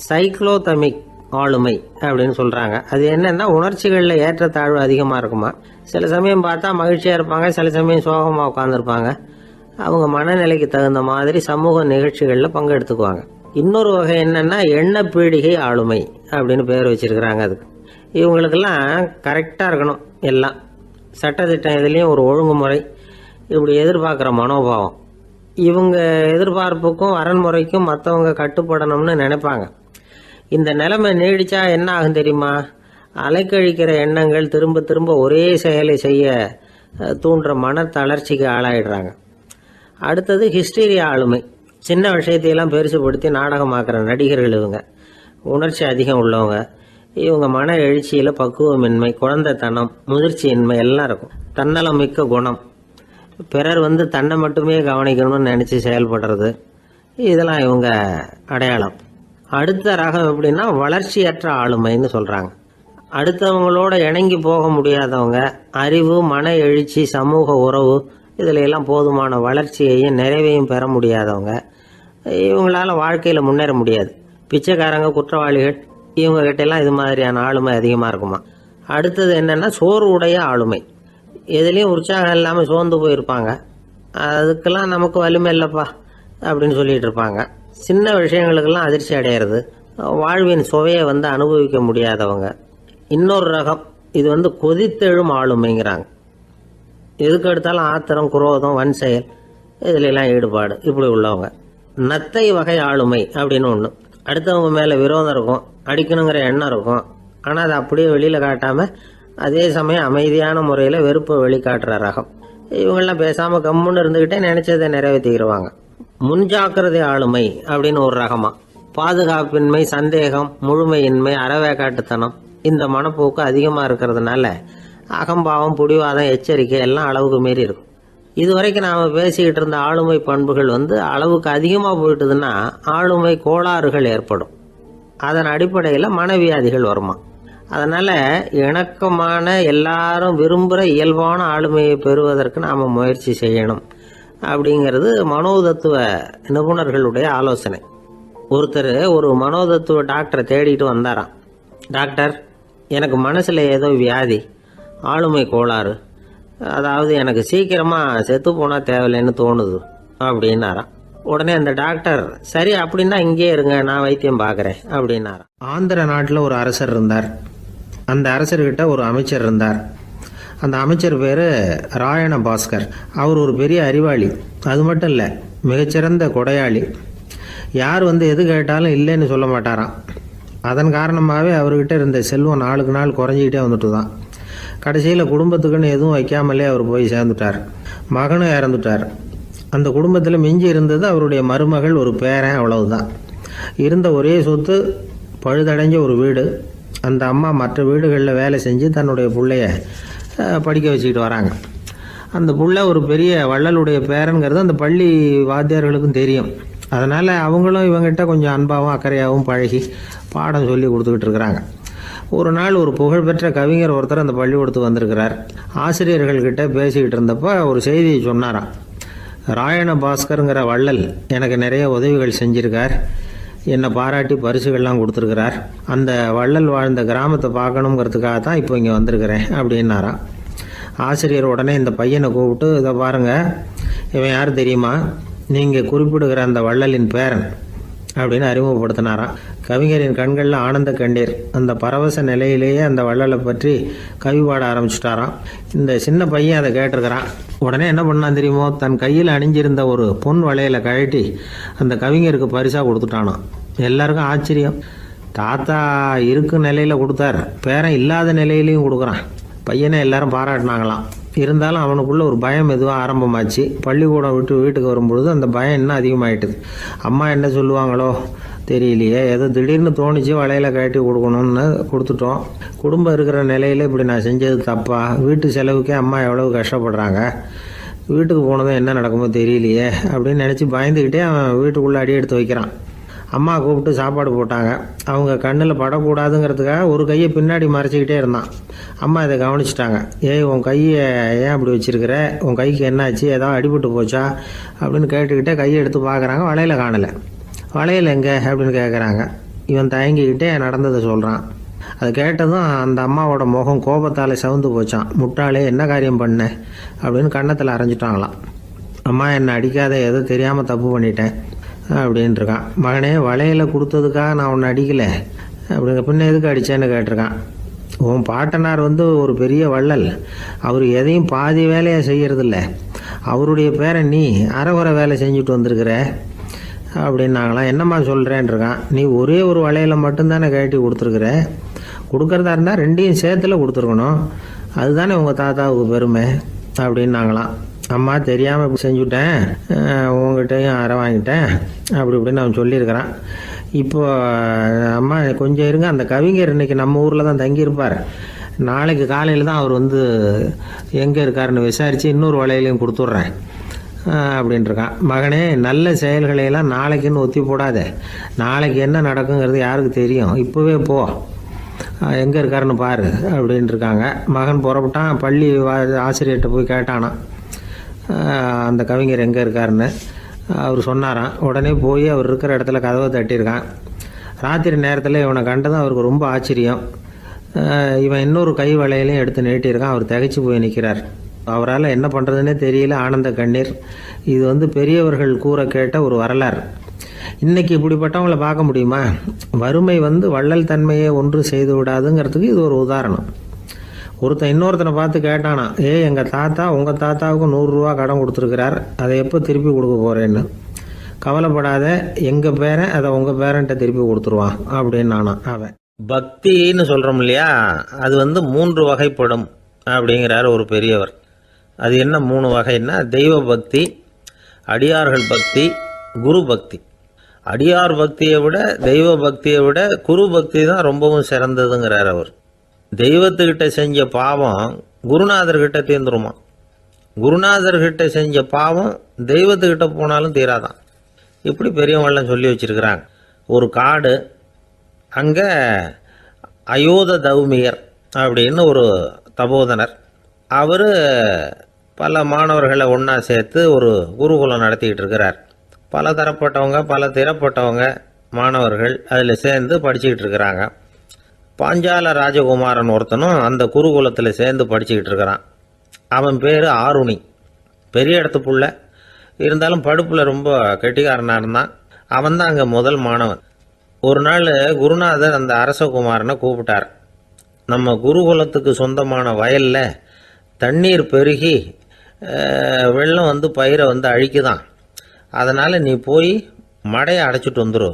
சைக்ளோதமிக் ஆளுமை அப்படின்னு சொல்கிறாங்க. அது என்னென்னா உணர்ச்சிகளில் ஏற்றத்தாழ்வு அதிகமாக இருக்குமா. சில சமயம் பார்த்தா மகிழ்ச்சியாக இருப்பாங்க, சில சமயம் சோகமாக உட்காந்துருப்பாங்க. அவங்க மனநிலைக்கு தகுந்த மாதிரி சமூக நிகழ்ச்சிகளில் பங்கெடுத்துக்குவாங்க. இன்னொரு வகை என்னென்னா எண்ணப்பீடிகை ஆளுமை அப்படின்னு பேர் வச்சிருக்கிறாங்க. அதுக்கு இவங்களுக்கெல்லாம் கரெக்டாக இருக்கணும், எல்லாம் சட்டத்திட்டம் இதுலேயும் ஒரு ஒழுங்குமுறை, இப்படி எதிர்பார்க்குற மனோபாவம். இவங்க எதிர்பார்ப்புக்கும் வரன்முறைக்கும் மற்றவங்க கட்டுப்படணும்னு நினைப்பாங்க. இந்த நிலைமை நீடிச்சா என்ன ஆகும் தெரியுமா? அலைக்கழிக்கிற எண்ணங்கள் திரும்ப திரும்ப ஒரே செயலை செய்ய தூண்டுற மன தளர்ச்சிக்கு ஆளாயிடுறாங்க. அடுத்தது ஹிஸ்டீரியா ஆளுமை. சின்ன விஷயத்தையெல்லாம் பெருசுப்படுத்தி நாடகமாக்குற நடிகர்கள் இவங்க. உணர்ச்சி அதிகம் உள்ளவங்க. இவங்க மன எழுச்சியில் பக்குவமின்மை, குழந்தைத்தனம், முதிர்ச்சியின்மை எல்லாம் இருக்கும். தன்னலம் மிக்க குணம், பிறர் தன்னை மட்டுமே கவனிக்கணும்னு நினச்சி செயல்படுறது, இதெல்லாம் இவங்க அடையாளம். அடுத்த ரகம் எப்படின்னா வளர்ச்சியற்ற ஆளுமைன்னு சொல்கிறாங்க. அடுத்தவங்களோட இணங்கி போக முடியாதவங்க, அறிவு, மன எழுச்சி, சமூக உறவு இதில் எல்லாம் போதுமான வளர்ச்சியையும் நிறைவையும் பெற முடியாதவங்க. இவங்களால வாழ்க்கையில் முன்னேற முடியாது. பிச்சைக்காரங்க, குற்றவாளிகள் இவங்ககிட்டெல்லாம் இது மாதிரியான ஆளுமை அதிகமாக இருக்குமா. அடுத்தது என்னென்னா சோர்வுடைய ஆளுமை. எதுலேயும் உற்சாகம் இல்லாமல் சோர்ந்து போயிருப்பாங்க. அதுக்கெல்லாம் நமக்கு வலிமை இல்லைப்பா அப்படின்னு சொல்லிட்டு இருப்பாங்க. சின்ன விஷயங்களுக்கெல்லாம் அதிர்ச்சி அடையிறது, வாழ்வின் சுவையை அனுபவிக்க முடியாதவங்க. இன்னொரு ரகம் இது கொதித்தெழும் ஆளுமைங்கிறாங்க. எதுக்கு எடுத்தாலும் ஆத்திரம், குரோதம், வன் செயல் இதிலெல்லாம் ஈடுபாடு, இப்படி உள்ளவங்க. நத்தை வகை ஆளுமை அப்படின்னு ஒன்று. அடுத்தவங்க மேலே விரோதம் இருக்கும், அடிக்கணுங்கிற எண்ணம் இருக்கும். ஆனால் அதை அப்படியே வெளியில் காட்டாமல் அதே சமயம் அமைதியான முறையில் வெறுப்பை வெளிக்காட்டுற ரகம். இவங்கெல்லாம் பேசாமல் கம்முன்னு இருந்துக்கிட்டே நினைச்சதை நிறைவேற்றிக்கிடுவாங்க. முன்ஜாக்கிரதை ஆளுமை அப்படின்னு ஒரு ரகமா. பாதுகாப்பின்மை, சந்தேகம், முழுமையின்மை, அறவேக்காட்டுத்தனம் இந்த மனப்போக்கு அதிகமாக இருக்கிறதுனால அகம்பாவம், புடிவாதம், எச்சரிக்கை எல்லாம் அளவுக்கு மீறி இருக்கும். இதுவரைக்கும் நாம் பேசிக்கிட்டு இருந்த ஆளுமை பண்புகள் அளவுக்கு அதிகமாக போயிட்டுதுன்னா ஆளுமை கோளாறுகள் ஏற்படும். அதன் அடிப்படையில் மனவியாதிகள் வருமா. அதனால் இணக்கமான, எல்லாரும் விரும்புகிற இயல்பான ஆளுமையை பெறுவதற்கு நாம் முயற்சி செய்யணும் அப்படிங்கிறது மனோதத்துவ நிபுணர்களுடைய ஆலோசனை. ஒருத்தர் ஒரு மனோதத்துவ டாக்டரை தேடிட்டு வந்தாராம். டாக்டர், எனக்கு மனசில் ஏதோ வியாதி, ஆளுமை கோளாறு, அதாவது எனக்கு சீக்கிரமாக செத்து போனால் தேவையில்லைன்னு தோணுது அப்படின்னாராம். உடனே அந்த டாக்டர், சரி அப்படின்னா இங்கே இருங்க, நான் வைத்தியம் பார்க்குறேன் அப்படின்னாராம். ஆந்திர நாட்டில் ஒரு அரசர் இருந்தார். அந்த அரசர்கிட்ட ஒரு அமைச்சர் இருந்தார். அந்த அமைச்சர் பேர் ராயண பாஸ்கர். அவர் ஒரு பெரிய அறிவாளி. அது மட்டும் இல்லை, மிகச்சிறந்த கொடையாளி. யார் எது கேட்டாலும் இல்லைன்னு சொல்ல மாட்டாராம். அதன் காரணமாகவே அவர்கிட்ட இருந்த செல்வம் நாளுக்கு நாள் குறைஞ்சிக்கிட்டே வந்துட்டு தான். கடைசியில் குடும்பத்துக்குன்னு எதுவும் வைக்காமலே அவர் போய் சேர்ந்துட்டார். மகனும் இறந்துட்டார். அந்த குடும்பத்தில் மிஞ்சி இருந்தது அவருடைய மருமகள், ஒரு பேரன், அவ்வளவுதான். இருந்த ஒரே சொத்து பழுதடைஞ்ச ஒரு வீடு. அந்த அம்மா மற்ற வீடுகளில் வேலை செஞ்சு தன்னுடைய பிள்ளைய படிக்க வச்சுக்கிட்டு வராங்க. அந்த புள்ள ஒரு பெரிய வள்ளலுடைய பேரன்கிறது அந்த பள்ளி வாத்தியார்களுக்கும் தெரியும். அதனால் அவங்களும் இவங்ககிட்ட கொஞ்சம் அன்பாகவும் அக்கறையாகவும் பழகி பாடம் சொல்லி கொடுத்துக்கிட்டு இருக்கிறாங்க. ஒரு நாள் ஒரு புகழ்பெற்ற கவிஞர் ஒருத்தர் அந்த பள்ளிக்கூடத்துக்கு வந்திருக்கிறார். ஆசிரியர்கள்கிட்ட பேசிக்கிட்டு இருந்தப்போ ஒரு செய்தியை சொன்னாராம். ராயண பாஸ்கருங்கிற வள்ளல் எனக்கு நிறைய உதவிகள் செஞ்சிருக்கார், என்னை பாராட்டி பரிசுகள்லாம் கொடுத்துருக்கிறார். அந்த வள்ளல் வாழ்ந்த கிராமத்தை பார்க்கணுங்கிறதுக்காக தான் இப்போ இங்கே வந்திருக்கிறேன் அப்படின்னாராம். ஆசிரியர் உடனே இந்த பையனை கூப்பிட்டு, இதை பாருங்கள், இவன் யார் தெரியுமா, நீங்கள் குறிப்பிடுகிற அந்த வள்ளலின் பேரன் அப்படின்னு அறிமுகப்படுத்தினாராம். கவிஞரின் கண்களில் ஆனந்த கண்ணீர். அந்த பரவச நிலையிலேயே அந்த வள்ளலை பற்றி கவி பாட ஆரம்பிச்சுட்டாராம். இந்த சின்ன பையன் அதை கேட்டிருக்கிறான். உடனே என்ன பண்ணான் தெரியுமோ, தன் கையில் அணிஞ்சிருந்த ஒரு பொன் வளையலை கழட்டி அந்த கவிஞருக்கு பரிசாக கொடுத்துட்டானான். எல்லாருக்கும் ஆச்சரியம். தாத்தா இருக்கும் நிலையில் கொடுத்தார், பேரன் இல்லாத நிலையிலையும் கொடுக்குறான். பையனை எல்லாரும் பாராட்டினாங்களாம். இருந்தாலும் அவனுக்குள்ள ஒரு பயம் எதுவும் ஆரம்பமாச்சு. பள்ளிக்கூடம் விட்டு வீட்டுக்கு வரும்பொழுது அந்த பயம் இன்னும் அதிகமாயிட்டுது. அம்மா என்ன சொல்லுவாங்களோ தெரியலையே, ஏதோ திடீர்னு தோணிச்சு வளையல கட்டி கொடுக்கணும்னு கொடுத்துட்டோம். குடும்பம் இருக்கிற நிலையில் இப்படி நான் செஞ்சது தப்பா, வீட்டு செலவுக்கே அம்மா எவ்வளவு கஷ்டப்படுறாங்க, வீட்டுக்கு போனதும் என்ன நடக்குமோ தெரியலையே அப்படின்னு நினச்சி பயந்துக்கிட்டே அவன் வீட்டுக்குள்ளே அடி எடுத்து வைக்கிறான். அம்மா கூப்பிட்டு சாப்பாடு போட்டாங்க. அவங்க கண்ணில் படக்கூடாதுங்கிறதுக்காக ஒரு கையை பின்னாடி மறைச்சிக்கிட்டே இருந்தான். அம்மா இதை கவனிச்சிட்டாங்க. ஏய், உன் கையை ஏன் அப்படி வச்சிருக்கிற, உன் கைக்கு என்னாச்சு, ஏதாவது அடிபட்டு போச்சா அப்படின்னு கேட்டுக்கிட்டே கையை எடுத்து பார்க்குறாங்க. வளையல காணலை. வளையல் எங்கே அப்படின்னு கேட்குறாங்க. இவன் தயங்கிக்கிட்டே நடந்ததை சொல்கிறான். அது கேட்டதும் அந்த அம்மாவோட முகம் கோபத்தால் சவுந்து போச்சான். முட்டாளே, என்ன காரியம் பண்ண அப்படின்னு கன்னத்தில் அரைஞ்சிட்டாங்களாம். அம்மா, என்னை அடிக்காத, ஏதோ தெரியாமல் தப்பு பண்ணிட்டேன் அப்படின்ட்டுருக்கான். மகனே, வளையலை கொடுத்ததுக்காக நான் உன்னை அடிக்கலை அப்படிங்க, பின்ன எதுக்கு அடித்தேன்னு கேட்டிருக்கான். உன் பாட்டனார் ஒரு பெரிய வள்ளல். அவர் எதையும் பாதி வேலையை செய்யறதில்ல. அவருடைய பேரை நீ அரைகுறை வேலை செஞ்சுட்டு வந்திருக்கிற அப்படின்னாங்களாம். என்னம்மா சொல்கிறேன்ருக்கான். நீ ஒரே ஒரு வளையலை மட்டும்தானே கழட்டி கொடுத்துருக்குற. கொடுக்குறதா இருந்தால் ரெண்டையும் சேர்த்துல கொடுத்துருக்கணும். அதுதானே உங்கள் தாத்தாவுக்கு பெருமை அப்படின்னாங்களாம். அம்மா, தெரியாமல் இப்படி செஞ்சுட்டேன், உங்கள்கிட்டையும் அரை வாங்கிட்டேன் அப்படி இப்படின்னு அவன் சொல்லியிருக்கிறான். இப்போ அம்மா கொஞ்சம் இருங்க, அந்த கவிஞர் இன்னைக்கு நம்ம ஊரில் தான் தங்கியிருப்பார். நாளைக்கு காலையில் தான் அவர் எங்கே இருக்காருன்னு விசாரித்து இன்னொரு வளையலையும் கொடுத்துட்றேன் அப்படின்ட்டுருக்கான். மகனே, நல்ல செயல்களையெல்லாம் நாளைக்குன்னு ஒத்தி போடாத. நாளைக்கு என்ன நடக்குங்கிறது யாருக்கு தெரியும். இப்போவே போ, எங்கே இருக்காருன்னு பாரு அப்படின்ட்டுருக்காங்க. மகன் புறப்பட்டான். பள்ளி ஆசிரியர்கிட்ட போய் கேட்டானான் அந்த கவிஞர் எங்கே இருக்காருன்னு. அவர் சொன்னாராம். உடனே போய் அவர் இருக்கிற இடத்துல கதவை தட்டியிருக்கான். ராத்திரி நேரத்தில் இவனை கண்டதும் அவருக்கு ரொம்ப ஆச்சரியம். இவன் இன்னொரு கை வளையலையும் எடுத்து நீட்டியிருக்கான். அவர் திகைச்சு போய் நிற்கிறார். அவரால் என்ன பண்ணுறதுன்னே தெரியல. ஆனந்த கண்ணீர். இது பெரியவர்கள் கூற கேட்ட ஒரு வரலாறு. இன்னைக்கு இப்படிப்பட்டவங்களை பார்க்க முடியுமா? வறுமை வள்ளல் தன்மையை ஒன்று செய்து விடாதுங்கிறதுக்கு இது ஒரு உதாரணம். ஒருத்தன் இன்னொருத்தனை பார்த்து கேட்டானா, எங்கள் தாத்தா உங்கள் தாத்தாவுக்கு 100 ரூபா கடன் கொடுத்துருக்கிறார், அதை எப்போ திருப்பி கொடுக்க போகிறேன்னு. கவலைப்படாத, எங்கள் பேரன் அதை உங்கள் பேரன்ட்ட திருப்பி கொடுத்துருவான் அப்படின்னு நானான் அவன். பக்தின்னு சொல்கிறோம் இல்லையா, அது 3 வகைப்படும் அப்படிங்கிறார் ஒரு பெரியவர். அது என்ன 3 வகைன்னா, தெய்வ பக்தி, அடியார்கள் பக்தி, குரு பக்தி. அடியார் பக்தியை விட தெய்வ பக்தியை விட குரு பக்தி தான் ரொம்பவும் சிறந்ததுங்கிறார் அவர். தெய்வத்துக்கிட்ட செஞ்ச பாவம் குருநாதர்கிட்ட தீர்ந்துருமா. குருநாதர்கிட்ட செஞ்ச பாவம் தெய்வத்துக்கிட்ட போனாலும் தீராதான். இப்படி பெரியவங்களாம் சொல்லி வச்சிருக்கிறாங்க. ஒரு காடு, அங்கே அயோத தௌமியர் அப்படின்னு ஒரு தபோதனர். அவர் பல மாணவர்களை ஒன்றா சேர்த்து ஒரு குருகுலம் நடத்திக்கிட்டு இருக்கிறார். பல தரப்பட்டவங்க பல திறப்பட்டவங்க மாணவர்கள் அதில் சேர்ந்து படிச்சுக்கிட்டு இருக்கிறாங்க. பாஞ்சால ராஜகுமாரன் ஒருத்தனும் அந்த குருகுலத்தில் சேர்ந்து படிச்சுக்கிட்டு இருக்கிறான். அவன் பேர் ஆருணி. பெரிய இடத்து புள்ள, இருந்தாலும் படுப்பில் ரொம்ப கெட்டிக்காரனாக இருந்தான். அவன் தான் அங்கே முதல் மாணவன். ஒரு நாள் குருநாதர் அந்த அரசகுமாரனை கூப்பிட்டார். நம்ம குருகுலத்துக்கு சொந்தமான வயலில் தண்ணீர் பெருகி வெள்ளம் பயிரை அழிக்குதான். அதனால் நீ போய் மடையை அடைச்சிட்டு வந்துரு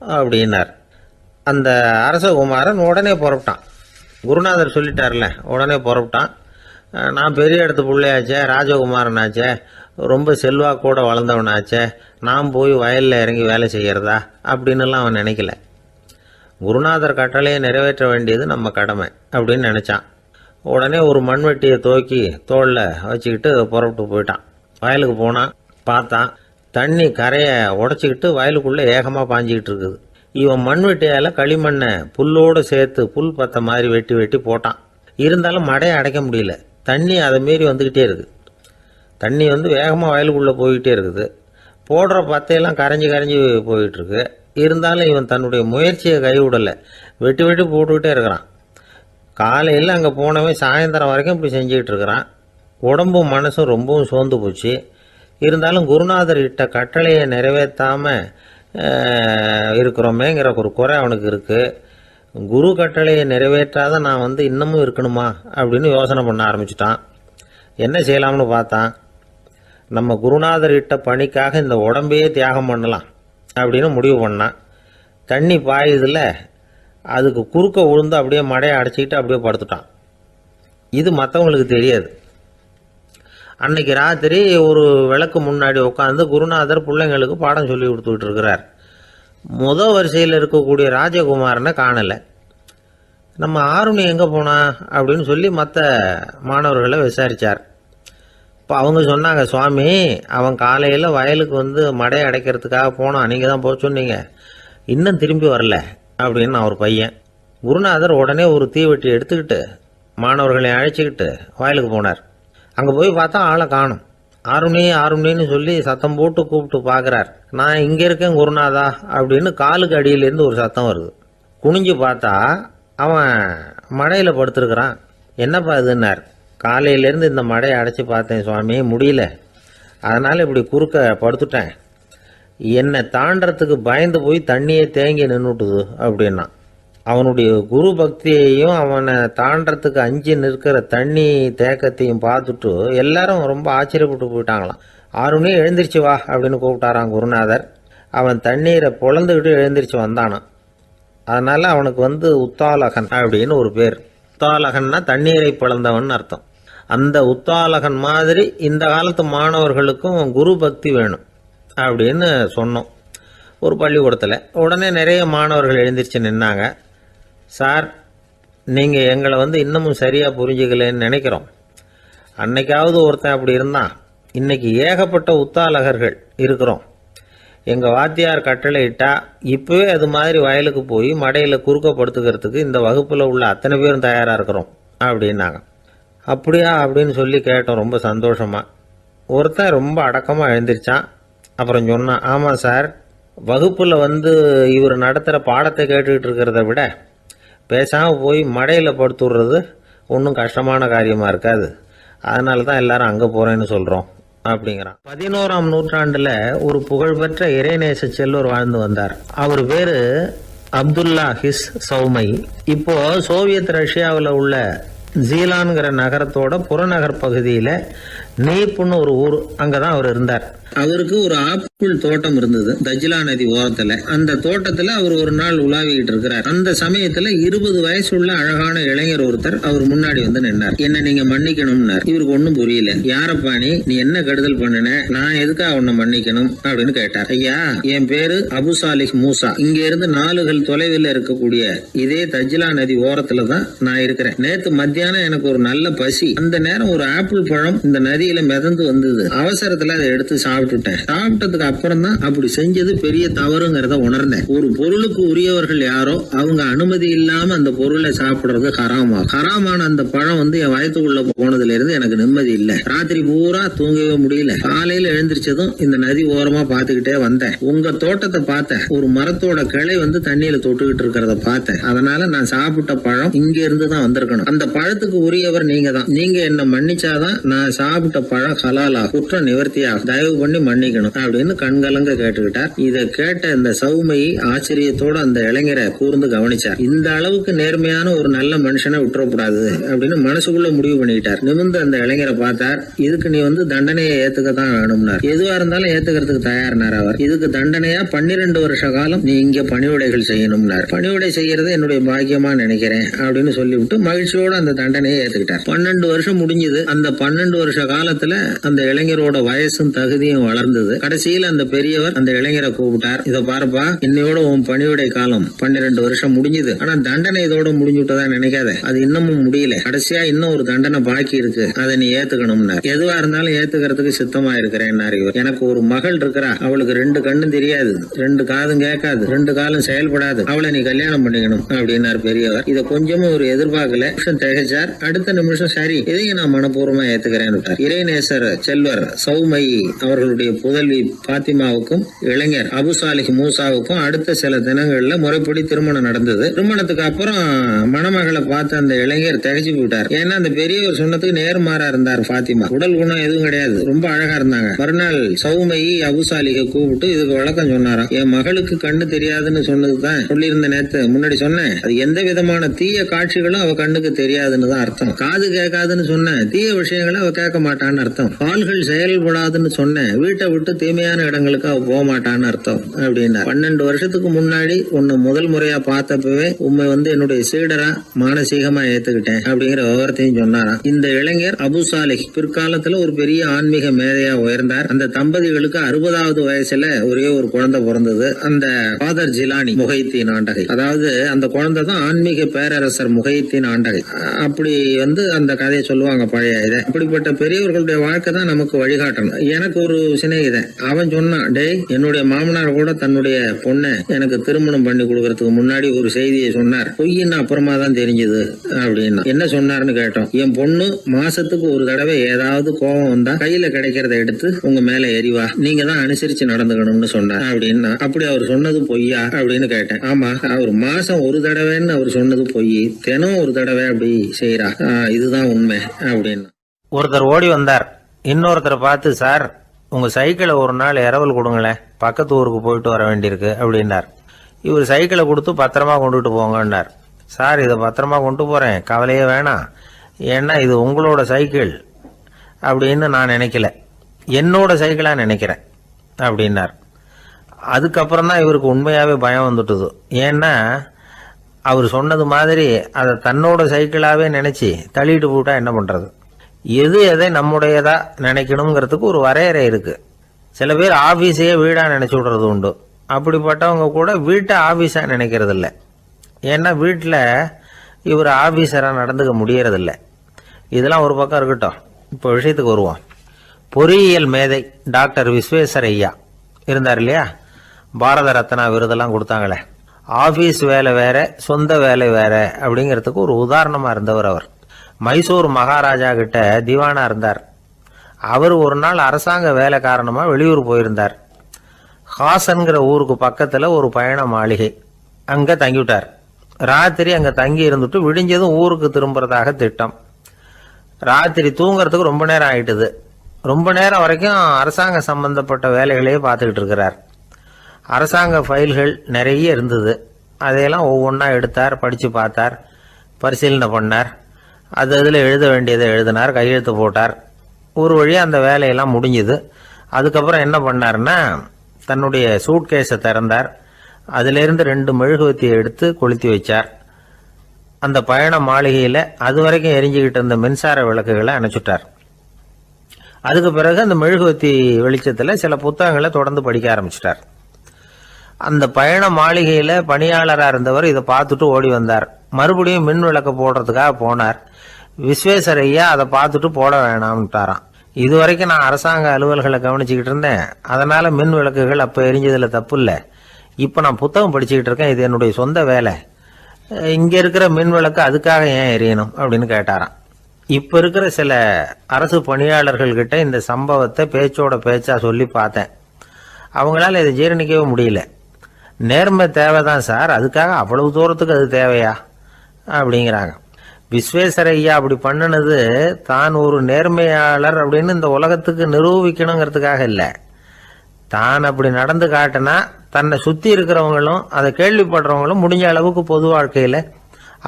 அப்படின்னார். அந்த அரசகுமாரன் உடனே புறப்பட்டான். குருநாதர் சொல்லிட்டார்ல, உடனே புறப்பட்டான். நான் பெரிய இடத்து பிள்ளையாச்சே, ராஜகுமாரனாச்சே, ரொம்ப செல்வாக்கூட வளர்ந்தவனாச்சே, நான் போய் வயலில் இறங்கி வேலை செய்கிறதா அப்படின்னுலாம் அவன் நினைக்கல. குருநாதர் கட்டளையை நிறைவேற்ற வேண்டியது நம்ம கடமை அப்படின்னு நினச்சான். உடனே ஒரு மண்வெட்டியை தூக்கி தோளில் வச்சுக்கிட்டு புறப்பட்டு போயிட்டான். வயலுக்கு போனான். பார்த்தான், தண்ணி கரையை உடச்சிக்கிட்டு வயலுக்குள்ளே ஏகமாக பாஞ்சிக்கிட்டு இருக்குது. இவன் மண்வெட்டியால் களிமண்ணை புல்லோடு சேர்த்து புல் பத்த மாதிரி வெட்டி வெட்டி போட்டான். இருந்தாலும் மடையை அடைக்க முடியல. தண்ணி அதை மீறி வந்துக்கிட்டே இருக்குது. தண்ணி வேகமாக வயலுக்குள்ளே போய்கிட்டே இருக்குது. போடுற பத்தையெல்லாம் கரைஞ்சி கரைஞ்சி போயிட்டுருக்கு. இருந்தாலும் இவன் தன்னுடைய முயற்சியை கைவிடலை. வெட்டி வெட்டி போட்டுக்கிட்டே இருக்கிறான். காலையில் அங்கே போனவன் சாயந்தரம் வரைக்கும் இப்படி செஞ்சுக்கிட்டு இருக்கிறான். உடம்பும் மனசும் ரொம்பவும் சோர்ந்து போச்சு. இருந்தாலும் குருநாதர் இட்ட கட்டளையை நிறைவேற்றாமல் இருக்கிறோமேங்கிற ஒரு குறை அவனுக்கு இருக்குது. குரு கட்டளையை நிறைவேற்றாத நான் இன்னமும் இருக்கணுமா அப்படின்னு யோசனை பண்ண ஆரம்பிச்சிட்டான். என்ன செய்யலாம்னு பார்த்தான். நம்ம குருநாதர் இட்ட பணிக்காக இந்த உடம்பையே தியாகம் பண்ணலாம் அப்படின்னு முடிவு பண்ணான். தண்ணி பாயுதில்ல, அதுக்கு குறுக்க விழுந்து அப்படியே மடையை அடைச்சிக்கிட்டு அப்படியே படுத்துட்டான். இது மற்றவங்களுக்கு தெரியாது. அன்னைக்கு ராத்திரி ஒரு விளக்கு முன்னாடி உட்காந்து குருநாதர் பிள்ளைங்களுக்கு பாடம் சொல்லி கொடுத்துக்கிட்டு இருக்கிறார். வரிசையில் இருக்கக்கூடிய ராஜகுமாரனை காணலை. நம்ம ஆருணி எங்கே போனா அப்படின்னு சொல்லி மற்ற மாணவர்களை விசாரித்தார். இப்போ அவங்க சொன்னாங்க, சுவாமி அவன் காலையில் வயலுக்கு வந்து மடையை அடைக்கிறதுக்காக போனான், நீங்கள் தான் போக சொன்னீங்க, இன்னும் திரும்பி வரல அப்படின்னு அவர் பையன். குருநாதர் உடனே ஒரு தீவெட்டி எடுத்துக்கிட்டு மாணவர்களை அழைச்சிக்கிட்டு வயலுக்கு போனார். அங்கே போய் பார்த்தா ஆளை காணும். ஆருணின்னு சொல்லி சத்தம் போட்டு கூப்பிட்டு பார்க்குறார். நான் இங்கே இருக்கேன் குருநாதா அப்படின்னு காலுக்கு அடியிலேருந்து ஒரு சத்தம் வருது. குனிஞ்சு பார்த்தா அவன் மடையில் படுத்துருக்கிறான். என்னப்பா இதுன்னார். காலையிலேருந்து இந்த மடையை அடைச்சி பார்த்தேன் சுவாமி, முடியல, அதனால் இப்படி குறுக்க படுத்துட்டேன், என்னை தாண்டறதுக்கு பயந்து போய் தண்ணியே தேங்கி நின்றுட்டுது அப்படின்னா. அவனுடைய குரு பக்தியையும் அவனை தாண்டறதுக்கு அஞ்சு நிற்கிற தண்ணி தேக்கத்தையும் பார்த்துட்டு எல்லாரும் ரொம்ப ஆச்சரியப்பட்டு போயிட்டாங்களாம். ஆருணி எழுந்திரிச்சு வா அப்படின்னு கூப்பிட்டாரான் குருநாதர். அவன் தண்ணீரை பொழந்துக்கிட்டு எழுந்திரிச்சு வந்தானான். அதனால் அவனுக்கு வந்து உத்தாலகன் அப்படின்னு ஒரு பேர். உத்தாலகன்னா தண்ணீரை பிளந்தவன் அர்த்தம். அந்த உத்தாலகன் மாதிரி இந்த காலத்து மாணவர்களுக்கும் குரு பக்தி வேணும் அப்படின்னு சொன்னோம் ஒரு பள்ளிக்கூடத்தில். உடனே நிறைய மாணவர்கள் எழுந்திரிச்சு நின்னாங்க. சார், நீங்கள் எங்களை வந்து இன்னமும் சரியாக புரிஞ்சுக்கலன்னு நினைக்கிறோம். அன்னைக்காவது ஒருத்தன் அப்படி இருந்தான், இன்னைக்கு ஏகப்பட்ட உத்தாலகர்கள் இருக்கிறோம். எங்கள் வாத்தியார் கட்டளை இட்டா இப்போவே அது மாதிரி வயலுக்கு போய் மடையில் குறுக்கப்படுத்துக்கிறதுக்கு இந்த வகுப்பில் உள்ள அத்தனை பேரும் தயாராக இருக்கிறோம் அப்படின்னாங்க. அப்படியா அப்படின்னு சொல்லி கேட்டோம் ரொம்ப சந்தோஷமாக. ஒருத்தன் ரொம்ப அடக்கமாக எழுந்திரிச்சான். அப்புறம் சொன்னான், ஆமாம் சார், வகுப்பில் வந்து இவர் நடத்துகிற பாடத்தை கேட்டுக்கிட்டு இருக்கிறத விட பேசாமல் போய் மடையில் படுத்துடுறது ஒன்றும் கஷ்டமான காரியமாக இருக்காது, அதனால தான் எல்லாரும் அங்கே போகிறேன்னு சொல்கிறோம் அப்படிங்கிறான். 11ஆம் நூற்றாண்டில் ஒரு புகழ்பெற்ற இறைநேச செல்வர் வாழ்ந்து வந்தார். அவர் பேர் அப்துல்லா ஹிஸ் சௌமை. இப்போ சோவியத் ரஷ்யாவில் உள்ள ஜீலான்கிற நகரத்தோட புறநகர் பகுதியில் நீப்புன்னு ஒரு ஊர், அங்கதான் அவர் இருந்தார். அவருக்கு ஒரு ஆப்பிள் தோட்டம் இருந்தது தஜ்லா நதி ஓரத்துல. அந்த தோட்டத்துல அவர் ஒரு நாள் உலாவிக்கிட்டு இருக்கிறார். அந்த சமயத்துல 20 வயசுள்ள அழகான இளைஞர் ஒருத்தர் அவர் முன்னாடி வந்து நின்னார். என்ன நீங்க மன்னிக்கணும்னார். இவருக்கு ஒன்னும் புரியல. யாரப்பா நீ என்ன கெடுதல் பண்ணின, நான் எதுக்காக உன்னை மன்னிக்கணும் அப்படின்னு கேட்டார். ஐயா, என் பேரு அபு சாலிஹ் மூசா, இங்க இருந்து 4 கல் தொலைவில் இருக்கக்கூடிய இதே தஜ்லா நதி ஓரத்துல தான் நான் இருக்கிறேன். நேத்து மத்தியானம் எனக்கு ஒரு நல்ல பசி. அந்த நேரம் ஒரு ஆப்பிள் பழம் இந்த நதியில மிதந்து வந்தது. அவசரத்துல அதை எடுத்து சாப்பிட்டதுக்கு அப்புறம் தான் அப்படி செஞ்சது பெரிய தவறுங்கிறத உணர்ந்தேன். ஒரு பொருளுக்கு உரியவர்கள் யாரோ அவங்க அனுமதி இல்லாம அந்த பொருளை சாப்பிடுறது ஹராமான அந்த பழம் வந்து என் வயத்துக்குள்ள போனதுல இருந்து எனக்கு நிம்மதி இல்ல. ராத்திரி பூரா தூங்கவே முடியல. காலையில எழுந்திரிச்சதும் இந்த நதி ஓரமா பாத்துக்கிட்டே வந்தேன். உங்க தோட்டத்தை பார்த்தேன். ஒரு மரத்தோட கிளை வந்து தண்ணியில தொட்டுக்கிட்டு இருக்கிறத பார்த்தேன். அதனால நான் சாப்பிட்ட பழம் இங்க இருந்து தான் வந்திருக்கணும். அந்த பழத்துக்கு உரியவர் நீங்க தான். நீங்க என்ன மன்னிச்சாதான் நான் சாப்பிட்ட பழம் ஹலாலா, குற்றம் நிவர்த்தியா, தயவு பண்ணி மன்னிக்கணும் அப்படின்னு கண்கலங்க கேட்டுக்கிட்டார். இதை கேட்ட இந்த சௌமையை ஆச்சரியத்தோட அந்த இளைஞரை கூர்ந்து கவனிச்சார். இந்த அளவுக்கு நேர்மையான ஒரு நல்ல மனுஷனை விட்டுறக்கூடாது அப்படின்னு மனசுக்குள்ள முடிவு பண்ணிக்கிட்டார். நிமிர்ந்து அந்த இளைஞரை பார்த்தார். இதுக்கு நீ வந்து தண்டனையை ஏத்துக்கத்தான் வேணும்னார். எதுவா இருந்தாலும் ஏத்துக்கிறதுக்கு தயார்னார் அவர். இதுக்கு தண்டனையா 12 வருஷ காலம் நீ இங்க பணிவிடைகள் செய்யணும்னார். பணிவிடை செய்யறது என்னுடைய பாக்கியமா நினைக்கிறேன் அப்படின்னு சொல்லிவிட்டு மகிழ்ச்சியோட அந்த தண்டனையை ஏத்துக்கிட்டார். 12 வருஷம் முடிஞ்சது. அந்த 12 வருஷ காலத்துல அந்த இளைஞரோட வயசும் தகுதியும் வளர்ந்தது. கடைசியில் அந்த பெரியவர் அந்த இளைஞரை கூப்பிட்டார். இதை பாருப்பா, இன்னையோட உன் பணிவிடை காலம் 12 வருஷம் முடிஞ்சது. ஆனா தண்டனை இதோட முடிஞ்சுட்டதா நினைக்காத, அது இன்னமும் முடியல. கடைசியா இன்னும் ஒரு தண்டனை பாக்கி இருக்கு, அதை நீ ஏத்துக்கணும்னார். எதுவா இருந்தாலும் ஏத்துக்கிறதுக்கு சித்தமா இருக்கிறேன். எனக்கு ஒரு மகள் இருக்கிறா, அவளுக்கு 2 கண்ணும் தெரியாது, 2 காதும் கேட்காது, 2 காலும் செயல்படாது, அவளை நீ கல்யாணம் பண்ணிக்கணும் அப்படின்னார் பெரியவர். இதை கொஞ்சமும் ஒரு எதிர்பார்க்கல. திகைச்சார். அடுத்த நிமிஷம் சரி, இதையும் நான் மனப்பூர்வமா ஏத்துக்கிறேன். இறைநேசர் செல்வர் சௌமை அவர்களுடைய புதல்வி பாத்திமாவுக்கும் இளைஞர் அபு சாலிஹ் மூசாவுக்கும் அடுத்த சில தினங்கள்ல முறைப்படி திருமணம் நடந்தது. திருமணத்துக்கு அப்புறம் மணமகளை பார்த்த அந்த இளைஞர் திகைச்சு போயிட்டார். ஏன்னா அந்த பெரியவர் சொன்னதுக்கு நேர்மாறா இருந்தார். பாத்திமா உடல் குணம் எதுவும் கிடையாது, ரொம்ப அழகா இருந்தாங்க. மறுநாள் சௌமை அபு சாலிஹை கூப்பிட்டு இதுக்கு விளக்கம் சொன்னாராம். என் மகளுக்கு கண்ணு தெரியாதுன்னு சொன்னதுதான் சொல்லியிருந்த நேத்து முன்னாடி சொன்னேன். அது எந்த விதமான தீய காட்சிகளும் அவ கண்ணுக்கு தெரியாதுன்னு தான் அர்த்தம். காது கேட்காதுன்னு சொன்ன தீய விஷயங்களை அவ கேட்க மாட்டான்னு அர்த்தம். கால்கள் செயல்படாதுன்னு சொன்ன வீட்டை விட்டு தீமையான இடங்களுக்கு அவ போக மாட்டான்னு அர்த்தம் அப்படின்னா. 12 வருஷத்துக்கு முன்னாடி உன்னை முதல் முறையா பார்த்தப்பவே உண்மை வந்து என்னுடைய சீடரா மானசீகமா ஏத்துக்கிட்டேன் அப்படிங்கிற விவரத்தையும் சொன்னாராம். இந்த இளைஞர் அபு சாலிஹ் பிற்காலத்துல ஒரு பெரிய ஆன்மீக மேதையா உயர்ந்தார். அந்த தம்பதிகளுக்கு 60வது வயசுல ஒரே ஒரு குழந்தை பிறந்தது. அந்த ஃபாதர் ஜிலானி முஹைத்தீன் ஆண்டகை, அதாவது அந்த குழந்தை தான் ஆன்மீக பேரரசர் முஹைத்தீன் ஆண்டகை. அப்படி அந்த கதையை சொல்லுவாங்க பழைய இதை. அப்படிப்பட்ட பெரியவர்களுடைய வாழ்க்கை தான் நமக்கு வழிகாட்டணும். எனக்கு ஒரு சிநேகிதன் அவன் சொன்னான், டேய் என்னுடைய மாமனார் கூட தன்னுடைய பொண்ணை எனக்கு திருமணம் பண்ணி கொடுக்கறதுக்கு முன்னாடி ஒரு செய்தியை சொன்னார், பொய்ன்னு அப்புறமா தான் தெரிஞ்சது அப்படின்னா. என்ன சொன்னார்னு கேட்டோம். என் பொண்ணு மாசத்துக்கு ஒரு தடவை ஏதாவது கோபம் வந்தா கையில கிடைக்கிறத எடுத்து உங்க மேல எரிவா, நீங்க தான் அனுசரிச்சு நடந்துக்கணும்னு சொன்னார் அப்படின்னா. அப்படி அவர் சொன்னது பொய்யா அப்படின்னு கேட்டேன். ஆமா, அவர் மாசம் ஒரு தடவைன்னு அவர் சொன்னது பொய், தினம் ஒரு தடவை அப்படி செய்யறா, இதுதான் உண்மை அப்படின்னு. ஒருத்தர் ஓடி வந்தார். இன்னொருத்தரை பார்த்து, சார் உங்க சைக்கிளை ஒரு நாள் இரவல் கொடுங்களேன், பக்கத்து ஊருக்கு போயிட்டு வர வேண்டியிருக்கு அப்படின்னார். இவர் சைக்கிளை கொடுத்து பத்திரமா கொண்டுட்டு போங்கன்னார். சார் இதை பத்திரமா கொண்டு போறேன், கவலையே வேணாம், ஏன்னா இது உங்களோட சைக்கிள் அப்படின்னு நான் நினைக்கல, என்னோட சைக்கிளா நினைக்கிறேன் அப்படின்னார். அதுக்கப்புறம் தான் இவருக்கு உண்மையாவே பயம் வந்துட்டுது. ஏன்னா அவர் சொன்னது மாதிரி அதை தன்னோட சைக்கிளாவே நினைச்சு தள்ளிட்டு போட்டா என்ன பண்றது? எது எதை நம்முடையதா நினைக்கணுங்கிறதுக்கு ஒரு வரையறை இருக்கு. சில பேர் ஆபீஸையே வீடா நினைச்சு விடுறது உண்டு. அப்படிப்பட்டவங்க கூட வீட்டை ஆபீஸா நினைக்கிறது இல்லை. ஏன்னா வீட்டில் இவர் ஆபீஸரா நடந்துக்க முடியறதில்லை. இதெல்லாம் ஒரு பக்கம் இருக்கட்டும், இப்போ விஷயத்துக்கு வருவோம். பொறியியல் மேதை டாக்டர் விஸ்வேஸ்வரய்யா இருந்தார் இல்லையா, பாரத ரத்னா விருதெல்லாம் கொடுத்தாங்களே. ஆபீஸ் வேலை வேற, சொந்த வேலை வேற அப்படிங்கிறதுக்கு ஒரு உதாரணமா இருந்தவர் அவர். மைசூர் மகாராஜா கிட்ட திவானா இருந்தார். அவர் ஒரு நாள் அரசாங்க வேலை காரணமா வெளியூர் போயிருந்தார். ஹாசன்கிற ஊருக்கு பக்கத்துல ஒரு பயண மாளிகை, அங்க தங்கிவிட்டார். ராத்திரி அங்க தங்கி இருந்துட்டு விடிஞ்சதும் ஊருக்கு திரும்புறதாக திட்டம். ராத்திரி தூங்குறதுக்கு ரொம்ப நேரம் ஆயிட்டுது. ரொம்ப நேரம் வரைக்கும் அரசாங்க சம்பந்தப்பட்ட வேலைகளையே பார்த்துக்கிட்டு இருக்கிறார். அரசாங்க ஃபைல்கள் நிறைய இருந்தது. அதையெல்லாம் ஒவ்வொன்றா எடுத்தார், படித்து பார்த்தார், பரிசீலனை பண்ணார். அதில் எழுத வேண்டியதை எழுதினார், கையெழுத்து போட்டார். ஒரு வழியாக அந்த வேலையெல்லாம் முடிஞ்சுது. அதுக்கப்புறம் என்ன பண்ணார்னா, தன்னுடைய சூட்கேஸை திறந்தார். அதிலிருந்து 2 மெழுகுவத்தியை எடுத்து கொளுத்தி வச்சார். அந்த பயண மாளிகையில் அது வரைக்கும் எரிஞ்சுக்கிட்டு இருந்த மின்சார விளக்குகளை அணைச்சுட்டார். அதுக்கு பிறகு அந்த மெழுகுவத்தி வெளிச்சத்தில் சில புத்தகங்களை தொடர்ந்து படிக்க ஆரம்பிச்சிட்டார். அந்த பயண மாளிகையில் பணியாளராக இருந்தவர் இதை பார்த்துட்டு ஓடி வந்தார். மறுபடியும் மின் விளக்கு போடுறதுக்காக போனார். விஸ்வேஸ்வரய்யா அதை பார்த்துட்டு போட வேணாம்ட்டாராம். இது வரைக்கும் நான் அரசாங்க அலுவல்களை கவனிச்சுக்கிட்டு இருந்தேன், அதனால மின் விளக்குகள் அப்போ எரிஞ்சதில் தப்பு இல்லை. இப்போ நான் புத்தகம் படிச்சுக்கிட்டு இருக்கேன், இது என்னுடைய சொந்த வேலை, இங்கே இருக்கிற மின் விளக்கு அதுக்காக ஏன் எரியணும் அப்படின்னு கேட்டாராம். இப்போ இருக்கிற சில அரசு பணியாளர்கள்கிட்ட இந்த சம்பவத்தை பேச்சோட பேச்சா சொல்லி பார்த்தேன். அவங்களால இதை ஜீரணிக்கவே முடியல. நேர்மை தேவைதான் சார், அதுக்காக அவ்வளவு தூரத்துக்கு அது தேவையா அப்படிங்கிறாங்க. விஸ்வேஸ்வரய்யா அப்படி பண்ணினது தான் ஒரு நேர்மையாளர் அப்படின்னு இந்த உலகத்துக்கு நிரூபிக்கணுங்கிறதுக்காக இல்லை. தான் அப்படி நடந்து காட்டினா தன்னை சுற்றி இருக்கிறவங்களும் அதை கேள்விப்படுறவங்களும் முடிஞ்ச அளவுக்கு பொது வாழ்க்கையில்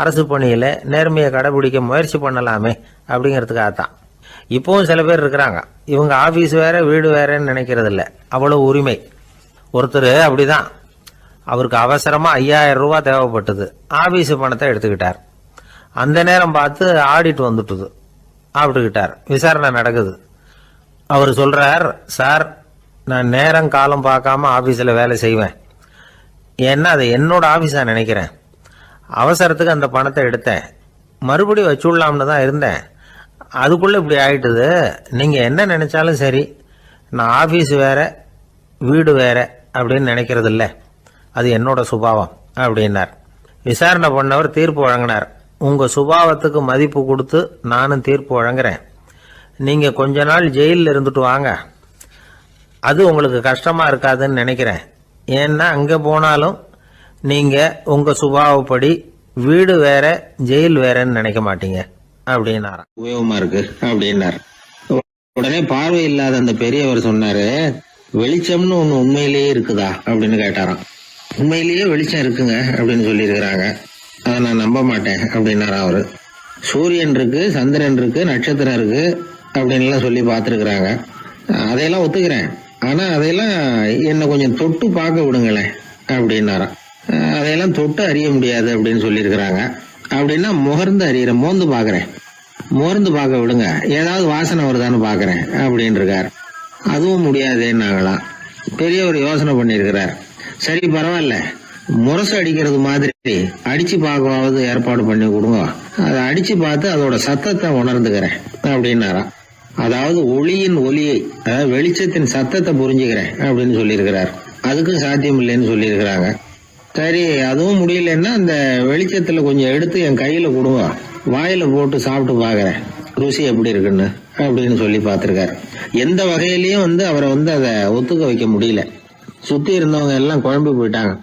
அரசு பணியில் நேர்மையை கடைபிடிக்க முயற்சி பண்ணலாமே அப்படிங்கிறதுக்காகத்தான். இப்போவும் சில பேர் இருக்கிறாங்க, இவங்க ஆஃபீஸ் வேற வீடு வேறன்னு நினைக்கிறது இல்லை, அவ்வளோ உரிமை. ஒருத்தர் அப்படிதான், அவருக்கு அவசரமாக 5000 ரூபா தேவைப்பட்டது. ஆஃபீஸு பணத்தை எடுத்துக்கிட்டார். அந்த நேரம் பார்த்து ஆடிட் வந்துட்டுது, ஆப்பிட்டுக்கிட்டார். விசாரணை நடக்குது. அவர் சொல்றார், சார் நான் நேரம் காலம் பார்க்காம ஆஃபீஸில் வேலை செய்வேன், ஏன்னா அதை என்னோட ஆஃபீஸாக நினைக்கிறேன். அவசரத்துக்கு அந்த பணத்தை எடுத்தேன், மறுபடியும் வச்சுடலாம்னு தான் இருந்தேன், அதுக்குள்ளே இப்படி ஆயிட்டுது. நீங்கள் என்ன நினைச்சாலும் சரி, நான் ஆஃபீஸ் வேற வீடு வேற அப்படின்னு நினைக்கிறது இல்லை, அது என்னோட சுபாவம் அப்படின்னார். விசாரணை பண்ணவர் தீர்ப்பு வழங்கினார். உங்கள் சுபாவத்துக்கு மதிப்பு கொடுத்து நானும் தீர்ப்பு வழங்குறேன். நீங்கள் கொஞ்ச நாள் ஜெயிலில் இருந்துட்டு வாங்க, அது உங்களுக்கு கஷ்டமாக இருக்காதுன்னு நினைக்கிறேன். ஏன்னா அங்கே போனாலும் நீங்கள் உங்கள் சுபாவப்படி வீடு வேற ஜெயில் வேறன்னு நினைக்க மாட்டீங்க அப்படின்னாராம். உபயோகமா இருக்கு அப்படின்னார். உடனே பார்வை இல்லாத அந்த பெரியவர் சொன்னாரு, வெளிச்சம்னு ஒண்ணு உண்மையிலேயே இருக்குதா அப்படின்னு கேட்டாராம். உண்மையிலேயே வெளிச்சம் இருக்குங்க அப்படின்னு சொல்லியிருக்கிறாங்க, அதை நான் நம்ப மாட்டேன் அப்படின்னாராம் அவரு. சூரியன் இருக்கு, சந்திரன் இருக்கு, நட்சத்திரம் இருக்கு அப்படின்லாம் சொல்லி பார்த்துருக்குறாங்க, அதையெல்லாம் ஒத்துக்கிறேன், ஆனா அதையெல்லாம் என்னை கொஞ்சம் தொட்டு பார்க்க விடுங்களேன் அப்படின்னாராம். அதையெல்லாம் தொட்டு அறிய முடியாது அப்படின்னு சொல்லியிருக்கிறாங்க. அப்படின்னா முகர்ந்து அறியறேன், மோந்து பார்க்குறேன், மோர்ந்து பார்க்க விடுங்க, ஏதாவது வாசனை வருதான்னு பார்க்குறேன் அப்படின்னு இருக்கார். அதுவும் முடியாதேன்னாங்களாம். பெரியவர் யோசனை பண்ணியிருக்கிறார். சரி பரவாயில்ல, முரசு அடிக்கிறது மாதிரி அடிச்சு பார்க்கவாவது ஏற்பாடு பண்ணி கொடுங்க. அதை அடிச்சு பார்த்து அதோட சத்தத்தை உணர்ந்துக்கிறேன் அப்படின்னாராம். அதாவது ஒளியின் ஒலியை, அதாவது வெளிச்சத்தின் சத்தத்தை புரிஞ்சுக்கிறேன் அப்படின்னு சொல்லியிருக்கிறார். அதுக்கும் சாத்தியம் இல்லைன்னு சொல்லியிருக்கிறாங்க. சரி, அதுவும் முடியலன்னா அந்த வெளிச்சத்துல கொஞ்சம் எடுத்து என் கையில கொடுங்க, வாயில போட்டு சாப்பிட்டு பாக்குறேன் ருசி எப்படி இருக்குன்னு அப்படின்னு சொல்லி பார்த்திருக்காரு. எந்த வகையிலயும் அவரை அதை ஒத்துக்க வைக்க முடியல. சுத்தி இருந்தவங்க எல்லாம் குழம்பி போயிட்டாங்க.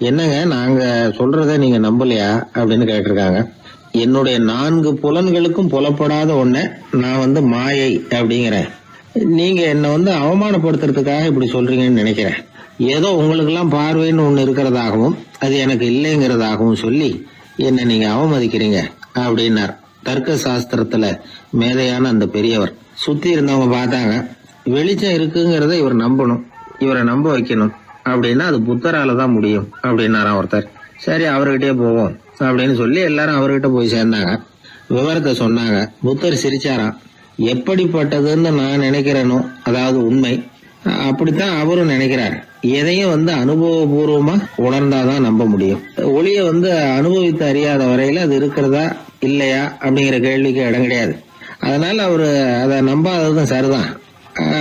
என்னங்க, நாங்க சொல்றத நீங்க நம்பலையா அப்படின்னு கேட்டிருக்காங்க. என்னுடைய 4 புலன்களுக்கும் புலப்படாத ஒன்ன நான் மாயை அப்படிங்கிறேன். நீங்க என்ன அவமானப்படுத்துறதுக்காக இப்படி சொல்றீங்கன்னு நினைக்கிறேன். ஏதோ உங்களுக்கு எல்லாம் பார்வைன்னு ஒண்ணு இருக்கிறதாகவும் அது எனக்கு இல்லைங்கிறதாகவும் சொல்லி என்ன நீங்க அவமதிக்கிறீங்க அப்படின்னார். தர்க்க சாஸ்திரத்துல மேதையான அந்த பெரியவர். சுத்தி இருந்தவங்க பார்த்தாங்க, வெளிச்சம் இருக்குங்கிறத இவர் நம்பணும், இவரை நம்ப வைக்கணும் அப்படின்னா அது புத்தரால தான் முடியும் அப்படின்னாராம் ஒருத்தர். சரி, அவர்கிட்டயே போவோம் அப்படின்னு சொல்லி எல்லாரும் அவர்கிட்ட போய் சேர்ந்தாங்க. விவரத்தை சொன்னாங்க. புத்தர் சிரிச்சாராம். எப்படிப்பட்டதுன்னு நான் நினைக்கிறேனோ, அதாவது உண்மை, அப்படித்தான் அவரும் நினைக்கிறார். எதையும் அனுபவபூர்வமா உணர்ந்தாதான் நம்ப முடியும். ஒளிய அனுபவித்து அறியாத வரையில அது இருக்கிறதா இல்லையா அப்படிங்கிற கேள்விக்கு இடம் கிடையாது. அதனால அவரு அதை நம்பாததும் சரிதான்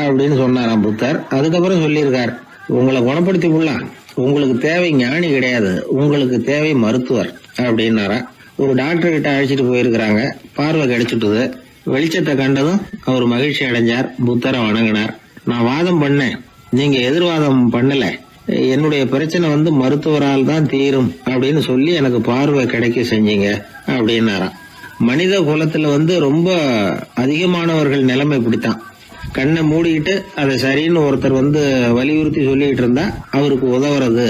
அப்படின்னு சொன்னாராம் புத்தர். அதுக்கப்புறம் சொல்லியிருக்கார், உங்களை குணப்படுத்தி கொள்ளலாம், உங்களுக்கு தேவை ஞானி கிடையாது, உங்களுக்கு தேவை மருத்துவர் அப்படின்னாரா. ஒரு டாக்டர் கிட்ட அழைச்சிட்டு போயிருக்கிறாங்க. பார்வை கிடைச்சிட்டுது. வெளிச்சத்தை கண்டதும் அவர் மகிழ்ச்சி அடைஞ்சார். புத்தரை வணங்கினார். நான் வாதம் பண்ணேன், நீங்க எதிர்வாதம் பண்ணல. என்னுடைய பிரச்சனை மருத்துவரால் தான் தீரும் அப்படின்னு சொல்லி எனக்கு பார்வை கிடைக்க செஞ்சீங்க அப்படின்னாராம். மனித குலத்துல ரொம்ப அதிகமானவர்கள் நிலைமை இப்படித்தான். கண்ணை மூடிக்கிட்டு அதை சரின்னு ஒருத்தர் வலியுறுத்தி சொல்லிட்டு இருந்தா அவருக்கு உதவுறது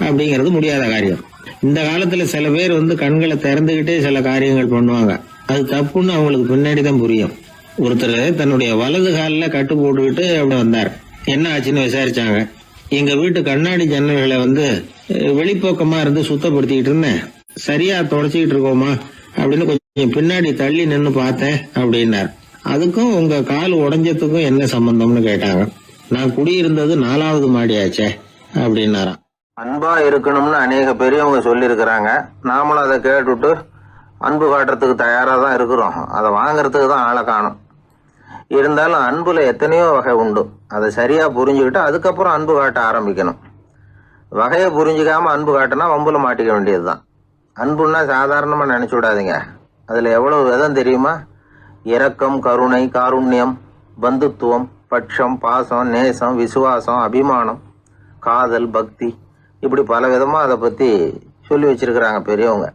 அப்படிங்கிறது முடியாத காரியம். இந்த காலத்துல சில பேர் கண்களை திறந்துகிட்டே சில காரியங்கள் பண்ணுவாங்க. அது தப்புன்னு அவங்களுக்கு பின்னாடிதான் புரியும். ஒருத்தர் தன்னுடைய வலது காலில் கட்டு போட்டுக்கிட்டு அப்படி வந்தார். என்ன ஆச்சுன்னு விசாரிச்சாங்க. எங்க வீட்டு கண்ணாடி ஜன்னல்களை வெளிப்பக்கமா இருந்து சுத்தப்படுத்திக்கிட்டு இருந்தேன், சரியா தொடச்சிக்கிட்டு இருக்கோமா அப்படின்னு கொஞ்சம் பின்னாடி தள்ளி நின்னு பார்த்தேன் அப்படின்னார். அதுக்கும் உங்க கால் உடைஞ்சதுக்கும் என்ன சம்பந்தம்னு கேட்டாங்க. நான் குடியிருந்தது 4வது மாடியாச்சே அப்படின்னாராம். அன்பா இருக்கணும்னு அநேக பெரியவங்க சொல்லி இருக்கிறாங்க. நாமளும் அதை கேட்டுட்டு அன்பு காட்டுறதுக்கு தயாரா தான் இருக்கிறோம். அதை வாங்கறதுக்கு தான் ஆளை காணும். இருந்தாலும் அன்புல எத்தனையோ வகை உண்டு. அதை சரியா புரிஞ்சுக்கிட்டு அதுக்கப்புறம் அன்பு காட்ட ஆரம்பிக்கணும். வகையை புரிஞ்சுக்காம அன்பு காட்டினா வம்புல மாட்டிக்க வேண்டியதுதான். அன்புன்னா சாதாரணமா நினைச்சு விடாதீங்க. அதுல எவ்வளவு விதம் தெரியுமா? இரக்கம், கருணை, காருண்யம், பந்துத்துவம், பட்சம், பாசம், நேசம், விசுவாசம், அபிமானம், காதல், பக்தி, இப்படி பல விதமா அதை பத்தி சொல்லி வச்சிருக்கிறாங்க பெரியவங்க.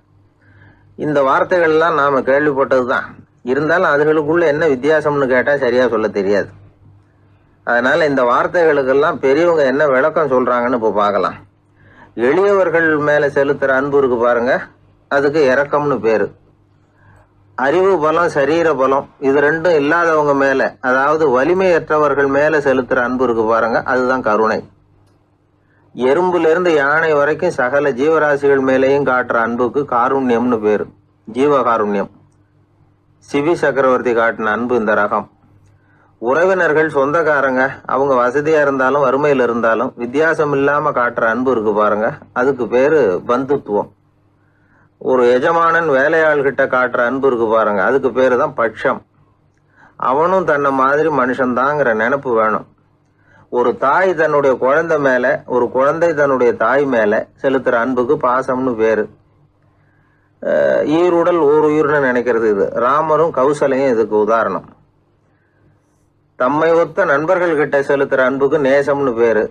இந்த வார்த்தைகள்லாம் நாம கேள்விப்பட்டதுதான். இருந்தாலும் அதுகளுக்குள்ள என்ன வித்தியாசம்னு கேட்டா சரியா சொல்ல தெரியாது. அதனால இந்த வார்த்தைகளுக்கெல்லாம் பெரியவங்க என்ன விளக்கம் சொல்றாங்கன்னு இப்ப பார்க்கலாம். எளியவர்கள் மேல செலுத்துற அன்பு இருக்கு பாருங்க, அதுக்கு இரக்கம்னு பேரு. அறிவு பலம், சரீர பலம், இது ரெண்டும் இல்லாதவங்க மேல, அதாவது வலிமையற்றவர்கள் மேல செலுத்துற அன்பு இருக்கு பாருங்க, அதுதான் கருணை. எறும்புல இருந்து யானை வரைக்கும் சகல ஜீவராசிகள் மேலேயும் காட்டுற அன்புக்கு காருண்யம்னு பேரு, ஜீவகாருண்யம். சிவி சக்கரவர்த்தி காட்டின அன்பு இந்த ரகம். உறவினர்கள், சொந்தக்காரங்க, அவங்க வசதியா இருந்தாலும் வறுமையில இருந்தாலும் வித்தியாசம் இல்லாம காட்டுற அன்பு இருக்கு பாருங்க, அதுக்கு பேரு பந்துத்துவம். ஒரு எஜமானன் வேலையாள் கிட்ட காட்டுற அன்பு இருக்கு பாருங்க, அதுக்கு பேரு தான் பட்சம். அவனும் தன்னை மாதிரி மனுஷன்தாங்கிற நினைப்பு வேணும். ஒரு தாய் தன்னுடைய குழந்தை மேல, ஒரு குழந்தை தன்னுடைய தாய் மேல செலுத்துற அன்புக்கு பாசம்னு பேரு. ஈருடல் ஓர் உயிர்னு நினைக்கிறது இது. ராமரும் கௌசலையும் இதுக்கு உதாரணம். தம்மை ஒத்த நண்பர்கள் கிட்ட செலுத்துற அன்புக்கு நேசம்னு பேரு.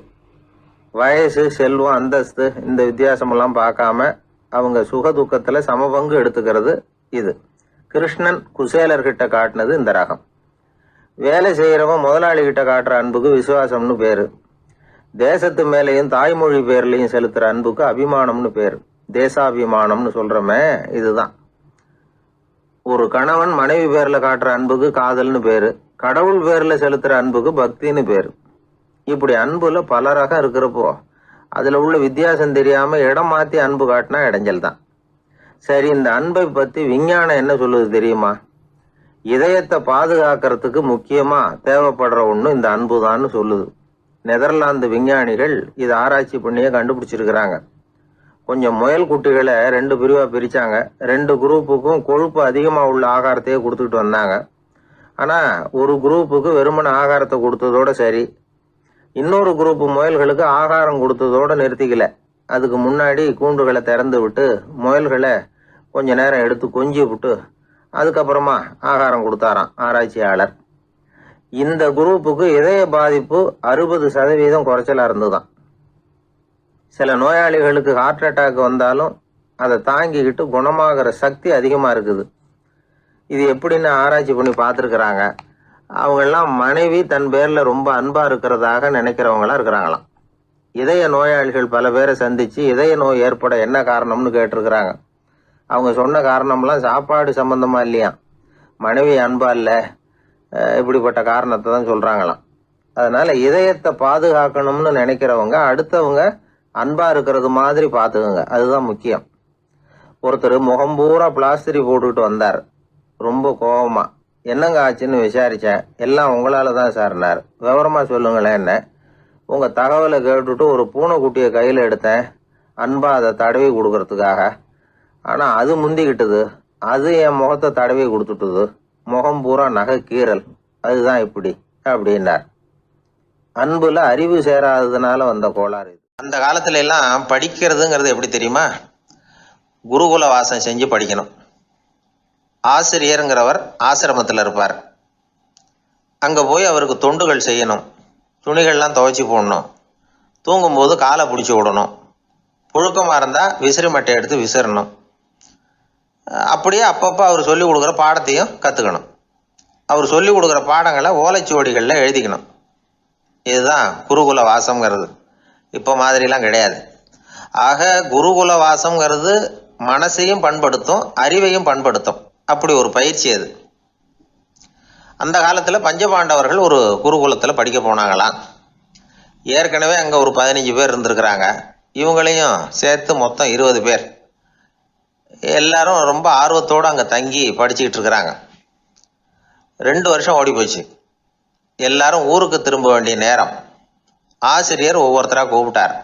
வயசு, செல்வம், அந்தஸ்து, இந்த வித்தியாசம் எல்லாம் பார்க்காம அவங்க சுக துக்கத்துல சமபங்கு எடுத்துக்கிறது இது. கிருஷ்ணன் குசேலர்கிட்ட காட்டினது இந்த ரகம். வேலை செய்யறவன் முதலாளி கிட்ட காட்டுற அன்புக்கு விசுவாசம்னு பேரு. தேசத்து மேலையும் தாய்மொழி பேர்லையும் செலுத்துற அன்புக்கு அபிமானம்னு பேரு. தேசாபிமானம்னு சொல்றமே இதுதான். ஒரு கணவன் மனைவி பேர்ல காட்டுற அன்புக்கு காதல்னு பேரு. கடவுள் பேர்ல செலுத்துற அன்புக்கு பக்தின்னு பேரு. இப்படி அன்புல பல ரகம் இருக்கிறப்போ அதுல உள்ள வித்தியாசம் தெரியாம இடம் மாத்தி அன்பு காட்டினா இடைஞ்சல் தான். சரி, இந்த அன்பை பத்தி விஞ்ஞானம் என்ன சொல்லுது தெரியுமா? இதயத்தை பாதுகாக்கிறதுக்கு முக்கியமா தேவைப்படுற ஒண்ணு இந்த அன்புதான்னு சொல்லுது. நெதர்லாந்து விஞ்ஞானிகள் இதை ஆராய்ச்சி பண்ணியே கண்டுபிடிச்சிருக்கிறாங்க. கொஞ்சம் முயல் குட்டிகளை 2 பிரிவாக பிரித்தாங்க. 2 குரூப்புக்கும் கொழுப்பு அதிகமாக உள்ள ஆகாரத்தையே கொடுத்துக்கிட்டு வந்தாங்க. ஆனால் ஒரு குரூப்புக்கு வெறுமன ஆகாரத்தை கொடுத்ததோட சரி, இன்னொரு குரூப்பு முயல்களுக்கு ஆகாரம் கொடுத்ததோடு நிறுத்திக்கல. அதுக்கு முன்னாடி கூண்டுகளை திறந்து விட்டு முயல்களை கொஞ்ச நேரம் எடுத்து கொஞ்சி விட்டு அதுக்கப்புறமா ஆகாரம் கொடுத்தாராம் ஆராய்ச்சியாளர். இந்த குரூப்புக்கு இதய பாதிப்பு 60% குறைச்சலாக இருந்துதான். சில நோயாளிகளுக்கு ஹார்ட் அட்டாக் வந்தாலும் அதை தாங்கிக்கிட்டு குணமாகிற சக்தி அதிகமாக இருக்குது. இது எப்படின்னு ஆராய்ச்சி பண்ணி பார்த்துருக்குறாங்க. அவங்கெல்லாம் மனைவி தன் பேரில் ரொம்ப அன்பாக இருக்கிறதாக நினைக்கிறவங்களா இருக்கிறாங்களாம். இதய நோயாளிகள் பல பேரை சந்தித்து இதய நோய் ஏற்பட என்ன காரணம்னு கேட்டிருக்கிறாங்க. அவங்க சொன்ன காரணம்லாம் சாப்பாடு சம்மந்தமாக இல்லையா, மனைவி அன்பா இல்லை, இப்படிப்பட்ட காரணத்தை தான் சொல்கிறாங்களாம். அதனால் இதயத்தை பாதுகாக்கணும்னு நினைக்கிறவங்க அடுத்தவங்க அன்பாக இருக்கிறது மாதிரி பார்த்துக்குங்க, அதுதான் முக்கியம். ஒருத்தர் முகம் பூரா பிளாஸ்டரி போட்டுக்கிட்டு வந்தார். ரொம்ப கோபமாக, என்னங்க ஆச்சுன்னு விசாரித்தேன். எல்லாம் உங்களால் தான் சார்னார். விவரமாக சொல்லுங்களேன். என்ன உங்கள் தகவலை கேட்டுட்டு ஒரு பூனைக்குட்டியை கையில் எடுத்தேன், அன்பாக அதை தடவி கொடுக்கறதுக்காக. ஆனால் அது முந்திக்கிட்டது, அது என் முகத்தை தடவி கொடுத்துட்டுது. முகம் பூரா நகை கீறல், அதுதான் இப்படி அப்படின்னார். அன்புல அறிவு சேராததுனால வந்த கோளாறு இது. அந்த காலத்துல எல்லாம் படிக்கிறதுங்கிறது எப்படி தெரியுமா, குருகுல வாசம் செஞ்சு படிக்கணும். ஆசிரியருங்கிறவர் ஆசிரமத்தில் இருப்பார். அங்கே போய் அவருக்கு தொண்டுகள் செய்யணும். துணிகள்லாம் துவைச்சி போடணும். தூங்கும்போது காலை பிடிச்சி விடணும். புழுக்கமாக இருந்தால் விசிறி மட்டை எடுத்து விசிறணும். அப்படியே அப்பப்போ அவர் சொல்லிக் கொடுக்குற பாடத்தையும் கற்றுக்கணும். அவர் சொல்லிக் கொடுக்குற பாடங்களை ஓலைச்சுவடிகளில் எழுதிக்கணும். இதுதான் குருகுல வாசம்ங்கிறது. இப்போ மாதிரிலாம் கிடையாது. ஆக குருகுல வாசம்ங்கிறது மனசையும் பண்படுத்தும், அறிவையும் பண்படுத்தும். அப்படி ஒரு பயிற்சி அது. அந்த காலத்தில் பஞ்சபாண்டவர்கள் ஒரு குருகுலத்தில் படிக்க போனாங்களாம். ஏற்கனவே அங்கே ஒரு 15 பேர் இருந்திருக்கிறாங்க. இவங்களையும் சேர்த்து மொத்தம் 20 பேர். எல்லாரும் ரொம்ப ஆர்வத்தோடு அங்கே தங்கி படிச்சுக்கிட்டு இருக்கிறாங்க. 2 வருஷம் ஓடி போச்சு. எல்லாரும் ஊருக்கு திரும்ப வேண்டிய நேரம். ஆசிரியர் ஒவ்வொருத்தராக கூப்பிட்டார்.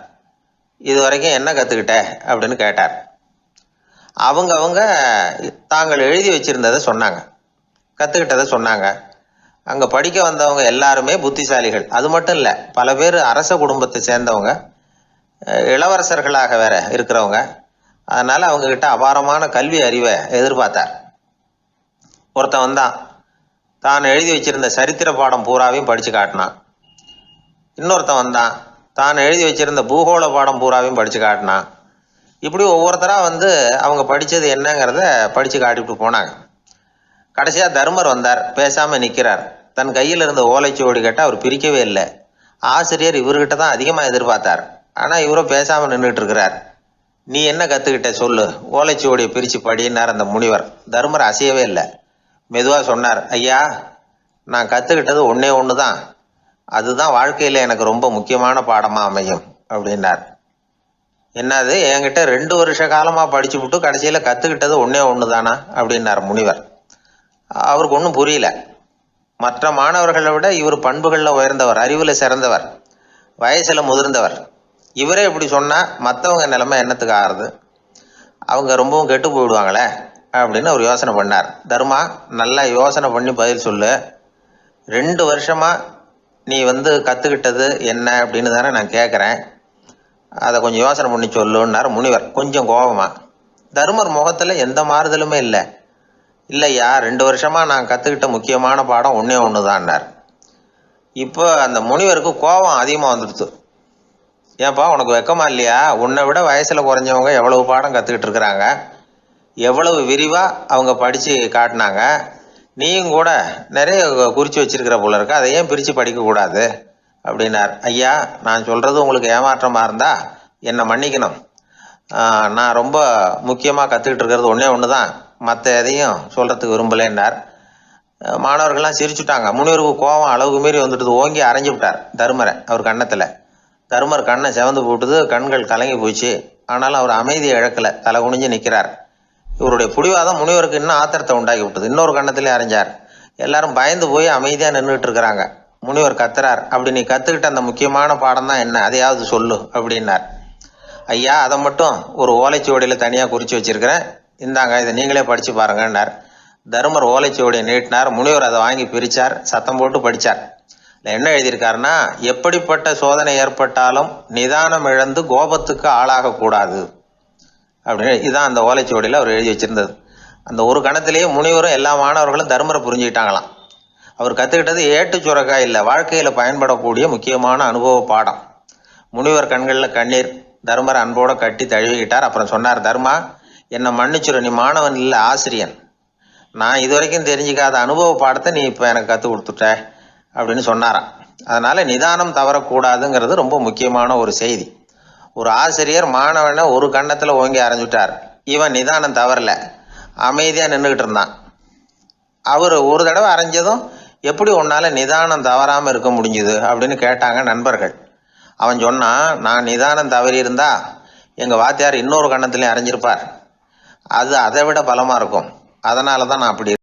இது வரைக்கும் என்ன கற்றுக்கிட்ட அப்படின்னு கேட்டார். அவங்க தாங்கள் எழுதி வச்சிருந்ததை சொன்னாங்க, கற்றுக்கிட்டதை சொன்னாங்க. அங்கே படிக்க வந்தவங்க எல்லாருமே புத்திசாலிகள். அது மட்டும் இல்லை, பல பேர் அரச குடும்பத்தை சேர்ந்தவங்க, இளவரசர்களாக வேற இருக்கிறவங்க. அதனால் அவங்கக்கிட்ட அபாரமான கல்வி அறிவை எதிர்பார்த்தார். ஒருத்தன் வந்தான், தான் எழுதி வச்சிருந்த சரித்திர பாடம் பூராவையும் படித்து காட்டினான். இன்னொருத்தன் வந்தான், தான் எழுதி வச்சிருந்த பூகோள பாடம் பூராவையும் படித்து காட்டினான். இப்படி ஒவ்வொருத்தராக வந்து அவங்க படித்தது என்னங்கிறத படித்து காட்டிவிட்டு போனாங்க. கடைசியாக தர்மர் வந்தார். பேசாமல் நிற்கிறார். தன் கையில் இருந்த ஓலைச்சுவடி கேட்டால் அவர் பிரிக்கவே இல்லை. ஆசிரியர் இவர்கிட்ட தான் அதிகமாக எதிர்பார்த்தார். ஆனால் இவரும் பேசாமல் நின்றுட்டு இருக்கிறார். நீ என்ன கற்றுக்கிட்ட சொல்லு, ஓலைச்சுவடியை பிரித்து படினார் அந்த முனிவர். தர்மர் அசையவே இல்லை. மெதுவாக சொன்னார், ஐயா, நான் கற்றுக்கிட்டது ஒன்றே ஒன்று தான். அதுதான் வாழ்க்கையில் எனக்கு ரொம்ப முக்கியமான பாடமாக அமையும் அப்படின்னார். என்னது, என்கிட்ட 2 வருஷ காலமாக படிச்சு விட்டு கடைசியில் கற்றுக்கிட்டது ஒன்றே ஒன்று தானா அப்படின்னார் முனிவர். அவருக்கு ஒன்றும் புரியல. மற்ற மாணவர்களை விட இவர் பண்புகளில் உயர்ந்தவர், அறிவில் சிறந்தவர், வயசில் முதிர்ந்தவர். இவரே இப்படி சொன்னால் மற்றவங்க நிலைமை என்னத்துக்கு ஆறுது, அவங்க ரொம்பவும் கெட்டு போயிடுவாங்களே அப்படின்னு அவர் யோசனை பண்ணார். தர்மா, நல்லா யோசனை பண்ணி பதில் சொல்லு. 2 வருஷமாக நீ வந்து கற்றுக்கிட்டது என்ன அப்படின்னு தானே நான் கேட்குறேன், அதை கொஞ்சம் யோசனை பண்ணி சொல்லுன்னார் முனிவர் கொஞ்சம் கோபமாக. தர்மர் முகத்தில் எந்த மாறுதலுமே இல்லை. இல்லையா, 2 வருஷமாக நான் கற்றுக்கிட்ட முக்கியமான பாடம் ஒன்றே ஒன்று தான்னார். இப்போ அந்த முனிவருக்கு கோபம் அதிகமாக வந்துடுச்சு. ஏன்பா, உனக்கு வெக்கமா இல்லையா? உன்னை விட வயசில் குறைஞ்சவங்க எவ்வளவு பாடம் கற்றுக்கிட்டு இருக்கிறாங்க, எவ்வளவு விரிவாக அவங்க படித்து காட்டினாங்க. நீயும் கூட நிறைய குறித்து வச்சிருக்கிற போல இருக்க, அதை ஏன் பிரித்து படிக்கக்கூடாது அப்படின்னார். ஐயா, நான் சொல்கிறது உங்களுக்கு ஏமாற்றமாக இருந்தால் என்னை மன்னிக்கணும். நான் ரொம்ப முக்கியமாக கற்றுக்கிட்டு இருக்கிறது ஒன்றே ஒன்று தான், மற்ற எதையும் சொல்கிறதுக்கு விரும்பலைன்னார். மாணவர்கள்லாம் சிரிச்சுட்டாங்க. முனிவருக்கு கோபம் அளவுக்கு மீறி வந்துட்டு ஓங்கி அரைஞ்சு விட்டார் தர்மரை அவர் கன்னத்தில். தர்மர் கண்ணை செவந்து போட்டுது, கண்கள் கலங்கி போச்சு. ஆனாலும் அவர் அமைதியை இழக்கலை, தலை குனிஞ்சு நிற்கிறார். இவருடைய பிடிவாதம் முனிவருக்கு இன்னும் ஆத்திரத்தை உண்டாக்கி விட்டது. இன்னொரு கண்ணத்திலே அரைஞ்சார். எல்லாரும் பயந்து போய் அமைதியாக நின்றுட்டு இருக்கிறாங்க. முனிவர் கத்துறார், அப்படி நீ கற்றுக்கிட்ட அந்த முக்கியமான பாடம் தான் என்ன, அதையாவது சொல்லு அப்படின்னார். ஐயா அதை மட்டும் ஒரு ஓலைச்சுவடியில் தனியாக குறித்து வச்சிருக்கிறேன், இந்தாங்க இதை நீங்களே படித்து பாருங்கன்னார். தருமர் ஓலைச்சுவடியை நீட்டினார். முனிவர் அதை வாங்கி பிரித்தார், சத்தம் போட்டு படித்தார். என்ன எழுதியிருக்காருன்னா, எப்படிப்பட்ட சோதனை ஏற்பட்டாலும் நிதானம் இழந்து கோபத்துக்கு ஆளாகக்கூடாது அப்படின்னு. இதுதான் அந்த ஓலைச்சுவடியில் அவர் எழுதி வச்சிருந்தது. அந்த ஒரு கணத்திலேயே முனிவரும் எல்லா மாணவர்களும் தர்மரை புரிஞ்சுக்கிட்டாங்களாம். அவர் கற்றுக்கிட்டது ஏட்டு சுரக்காய் இல்லை, வாழ்க்கையில் பயன்படக்கூடிய முக்கியமான அனுபவ பாடம். முனிவர் கண்களில் கண்ணீர். தர்மரை அன்போடு கட்டி தழுவிக்கிட்டார். அப்புறம் சொன்னார், தர்மா என்னை மன்னிச்சுரு, நீ மாணவன் இல்லை ஆசிரியன். நான் இது வரைக்கும் தெரிஞ்சிக்காத அனுபவ பாடத்தை நீ இப்போ எனக்கு கற்றுக் கொடுத்துட்ட அப்படின்னு சொன்னாராம். அதனால் நிதானம் தவறக்கூடாதுங்கிறது ரொம்ப முக்கியமான ஒரு செய்தி. ஒரு ஆசிரியர் மாணவனை ஒரு கன்னத்தில் ஓங்கி அரைஞ்சுட்டார். இவன் நிதானம் தவறல, அமைதியாக நின்றுக்கிட்டு இருந்தான். அவர் ஒரு தடவை அரைஞ்சதும் எப்படி உன்னால் நிதானம் தவறாமல் இருக்க முடிஞ்சுது அப்படின்னு கேட்டாங்க நண்பர்கள். அவன் சொன்னான், நான் நிதானம் தவறி இருந்தா எங்கள் வாத்தியார் இன்னொரு கன்னத்துலேயும் அரைஞ்சிருப்பார், அது அதை விட பலமாக இருக்கும், அதனால தான் நான் அப்படி